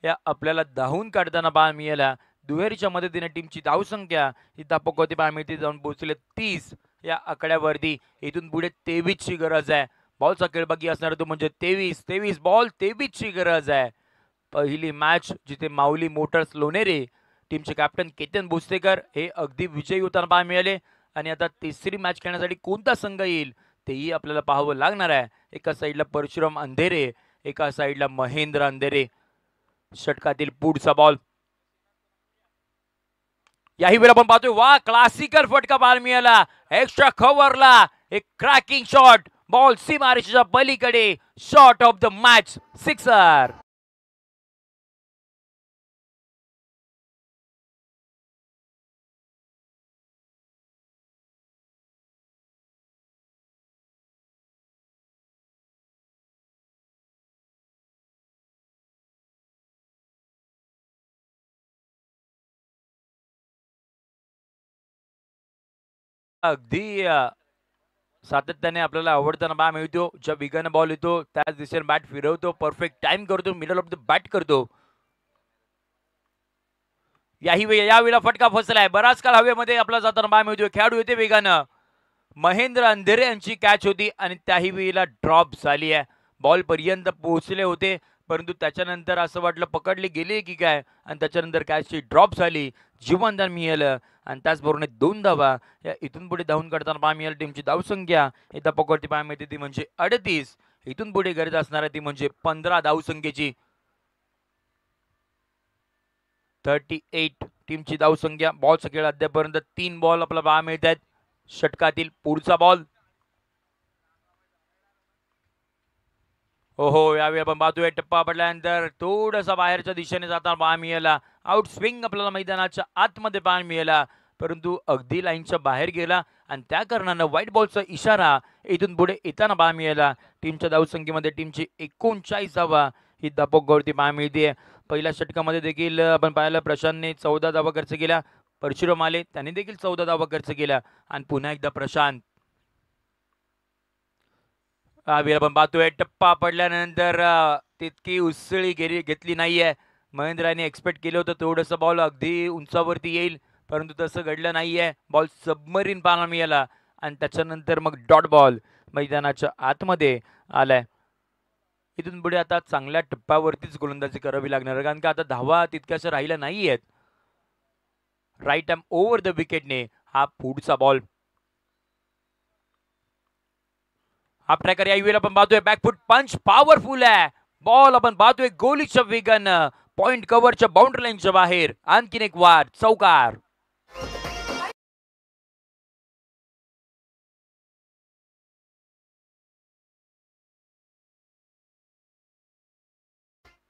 या आपल्याला धावून काढताना पाहायला मिळाला. दुहेरीच्या मदतीने टीमची धावसंख्या ही धापकोती पाहायला मिळते जाऊन पोहोचले 30 या आकड्यावरती. इथून पुढे 23 ची गरज आहे. बॉलचा खेळ बाकी असणार तो म्हणजे 23 बॉल 23 ची गरज आहे. पहिली मॅच जिथे माऊली मोटर्स लोणेरे टीमचे कॅप्टन केतन भोसलेकर हे अगदी विजयी होताना पाहायला मिळाले आणि आता 3री मॅच खेळण्यासाठी कोणता संघ येईल तेही आपल्याला पाहावं लागणार आहे. एका साईडला परशुराम अंधेरे, एका साईडला महेंद्र अंधेरे. षटकातील पुढचा बॉल याही वेळेला आपण पाहतोय वा क्लासिकल फटका पाहायला मिळाला. एक्स्ट्रा कव्हरला एक क्रॅकिंग शॉट, बॉल सीमारेषेच्या पलीकडे, shot of the match, sixer. अगदी सातत्याने आपल्याला आवडताना बॅट मिळतो. ज्या वेगानं बॉल येतो त्याच दिशेने बॅट फिरवतो, परफेक्ट टाइम करतो, मिडल ऑफ द बॅट करतो. यावेळेला फटका फसलाय. बराच काळ हवेमध्ये आपला जाताना बॅट मिळतोय. खेळाडू येते वेगानं. महेंद्र अंधेरे यांची कॅच होती आणि त्याही वेळेला ड्रॉप झाली आहे. बॉल पर्यंत पोहोचले होते परंतु त्याच्यानंतर असं वाटलं पकडली गेली की काय आणि त्याच्यानंतर कॅचची ड्रॉप झाली. जीवनदान मिळालं आणि त्याचबरोबर 2 धावा. या इथून पुढे धावून काढताना पाहा मिळाली टीमची धावसंख्या एकदा पकडती पाहा मिळते ती म्हणजे 38. इथून पुढे गरज असणार आहे ती म्हणजे 15 धावसंख्येची. 38 टीमची धावसंख्या. बॉलचा खेळ अद्यापर्यंत 3 बॉल आपल्याला पाहा मिळत आहेत. षटकातील पुढचा बॉल. हो यावेळी आपण पाहतोय टप्पा पडल्यानंतर थोडासा बाहेरच्या दिशेने जाताना पाहा मिळाला. आउट स्विंग आपल्याला मैदानाच्या आतमध्ये पाहा मिळाला परंतु अगदी लाईनच्या बाहेर गेला आणि त्या कारणानं व्हाईट बॉलचा इशारा इथून पुढे येताना पाहा मिळाला. टीमच्या धावसंख्येमध्ये टीमची 39 धावा ही धापगवरती पाहा मिळते. पहिल्या षटकामध्ये देखील आपण पाहिलं प्रशांतने 14 धावा खर्च केल्या. परशुराम आले त्यांनी देखील 14 धावा खर्च केल्या आणि पुन्हा एकदा प्रशांत. आपण पाहतोय टप्पा पडल्यानंतर तितकी उसळी घेतली नाहीये. महेंद्राने एक्सपेक्ट केलं होतं थोडंसं बॉल अगदी उंचावरती येईल परंतु तसं घडलं नाहीये. बॉल सबमरीन पाहायला मिळाला आणि त्याच्यानंतर मग डॉट बॉल मैदानाच्या आतमध्ये आलाय. इथून पुढे आता चांगल्या टप्प्यावरतीच गोलंदाजी करावी लागणार कारण की आता धावा तितक्याशा राहिल्या नाहीयेत. राईट आर्म ओव्हर द विकेटने हा पुढचा बॉल. हा ट्रॅकर या वेळेला आपण पाहतोय बॅकफुट पंच पॉवरफुल आहे. बॉल आपण पाहतोय गोलीच्या वेगानं पॉइंट कव्हरच्या बाउंड्री लाईनच्या बाहेर. आणखीन एक वार चौकार.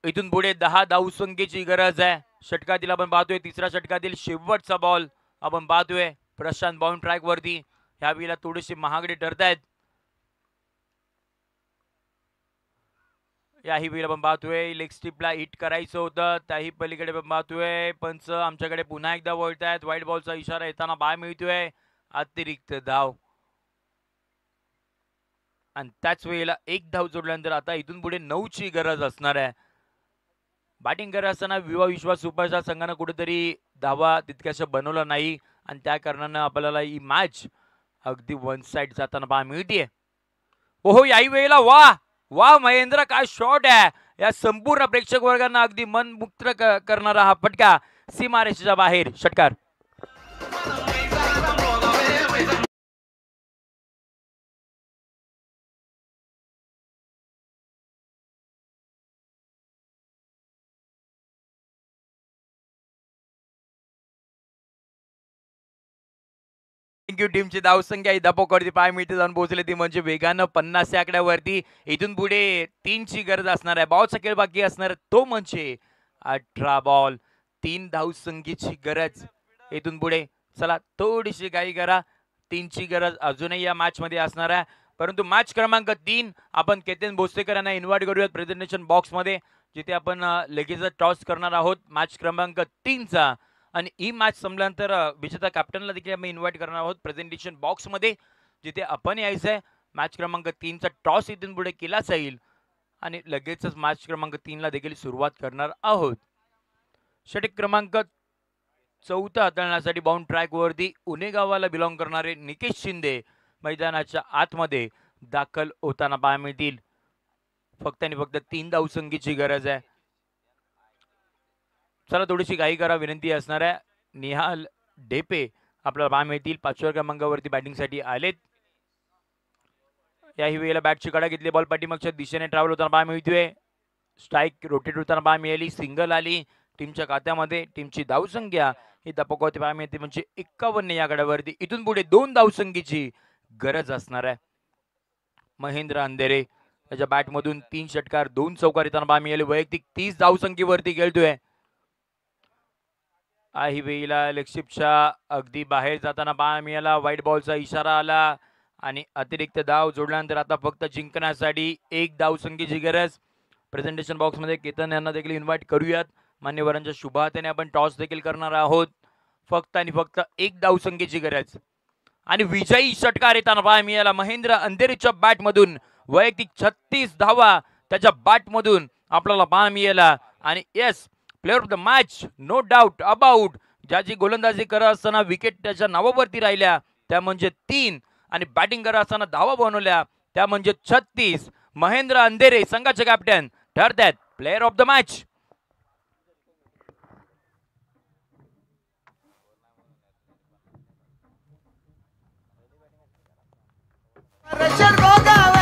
इथून पुढे 10 धावसंख्येची गरज आहे. षटकातील आपण पाहतोय तिसऱ्या षटकातील शेवटचा बॉल आपण पाहतोय. प्रशांत बाउंड ट्रॅक वरती ह्या वेळेला थोडीशी महागडी ठरतायत. याही वेळेला आपण पाहतोय लेग स्टिपला हिट करायचं होतं त्याही पलीकडे आपण पाहतोय पंच आमच्याकडे पुन्हा एकदा वळतायत. व्हाईट बॉलचा इशारा येताना बाय मिळतोय. अतिरिक्त धाव आणि त्याच वेळेला एक धाव जोडल्यानंतर आता इथून पुढे 9ची गरज असणार आहे. बॅटिंग करत असताना विश्वास सुपरच्या संघानं कुठेतरी धावा तितक्याशा बनवला नाही आणि त्या कारणानं आपल्याला ही मॅच अगदी वन साइड जाताना पाहा मिळतीये. ओहो याही वेळेला वा महेंद्र काय शॉट आहे. या संपूर्ण प्रेक्षक वर्गांना अगदी मनमुक्त करणारा हा फटका सीमारेषेच्या बाहेर. षटकार. टीमची धावसंख्या धापोकडती पाय मिळते जाऊन पोहोचले ती म्हणजे वेगानं 50 आकड्यावरती. इथून पुढे 3ची गरज असणार आहे. बॉलचा खेळ बाकी असणार तो म्हणजे 18 बॉल 3 धावसंख्येची गरज इथून पुढे. चला थोडीशी घाई करा. 3ची गरज अजूनही या मॅच मध्ये असणार आहे परंतु मॅच क्रमांक 3 आपण केतन भोसलेकर यांना इन्व्हाइट करूयात प्रेझेंटेशन बॉक्स मध्ये जिथे आपण लगेच टॉस करणार आहोत मॅच क्रमांक 3चा आणि ही मॅच संपल्यानंतर विजेता कॅप्टनला देखील आम्ही इन्व्हाइट करणार आहोत प्रेझेंटेशन बॉक्स मध्ये जिथे आपण यायचंय. मॅच क्रमांक 3चा टॉस इथून पुढे केला जाईल आणि लगेचच मॅच क्रमांक 3ला देखील सुरुवात करणार आहोत. षटक क्रमांक 4 हाताळण्यासाठी बाउंड ट्रॅक वरती उने गावाला बिलॉंग करणारे निकेश शिंदे मैदानाच्या आतमध्ये दाखल होताना पाहायला मिळतील. फक्त आणि फक्त 3 धावसंख्येची गरज आहे. चला थोडीशी घाई करा विनंती असणार आहे. निहाल ढेपे आपल्याला पाहायला मिळतील 5व्या क्रमांकावरती बॅटिंगसाठी आलेत. याही वेळेला बॅटची कडा घेतली, बॉल पाठीमागच्या दिशेने ट्रॅव्हल होताना पाहायला मिळतोय. स्ट्राईक रोटेट होताना पाहायला मिळाली, सिंगल आली टीमच्या खात्यामध्ये. टीमची धावसंख्या ही दपकवती पाहायला मिळते, म्हणजे 51 या गडावरती. इथून पुढे 2 धावसंख्येची गरज असणार आहे. महेंद्र अंधेरे त्याच्या बॅटमधून 3 षटकार 2 चौकार येताना पाहायला मिळाले. वैयक्तिक 30 धावसंख्येवरती खेळतोय. काही वेळेला लेगशिपच्या अगदी बाहेर जाताना पाहायला मिळाला. व्हाईट बॉलचा इशारा आला आणि अतिरिक्त धाव जोडल्यानंतर आता फक्त जिंकण्यासाठी 1 धावसंख्येची गरज. प्रेझेंटेशन बॉक्समध्ये केतन यांना देखील इन्व्हाइट करूयात. मान्यवरांच्या शुभ हाताने आपण टॉस देखील करणार आहोत. फक्त आणि फक्त 1 धावसंख्येची गरज आणि विजयी षटकार येताना पाहायला मिळाला महेंद्र अंधेरीच्या बॅटमधून. वैयक्तिक 36 धावा त्याच्या बॅटमधून आपल्याला पाहायला मिळाला. आणि yes, player of the match, no doubt about. ज्याची गोलंदाजी करत असताना विकेट त्याच्या नावावरती राहिल्या त्या म्हणजे 3 आणि बॅटिंग करत असताना धावा बनवल्या त्या म्हणजे 36. महेंद्र अंधेरे संघाचे कॅप्टन ठरतात player of the match. Rachel Gogawa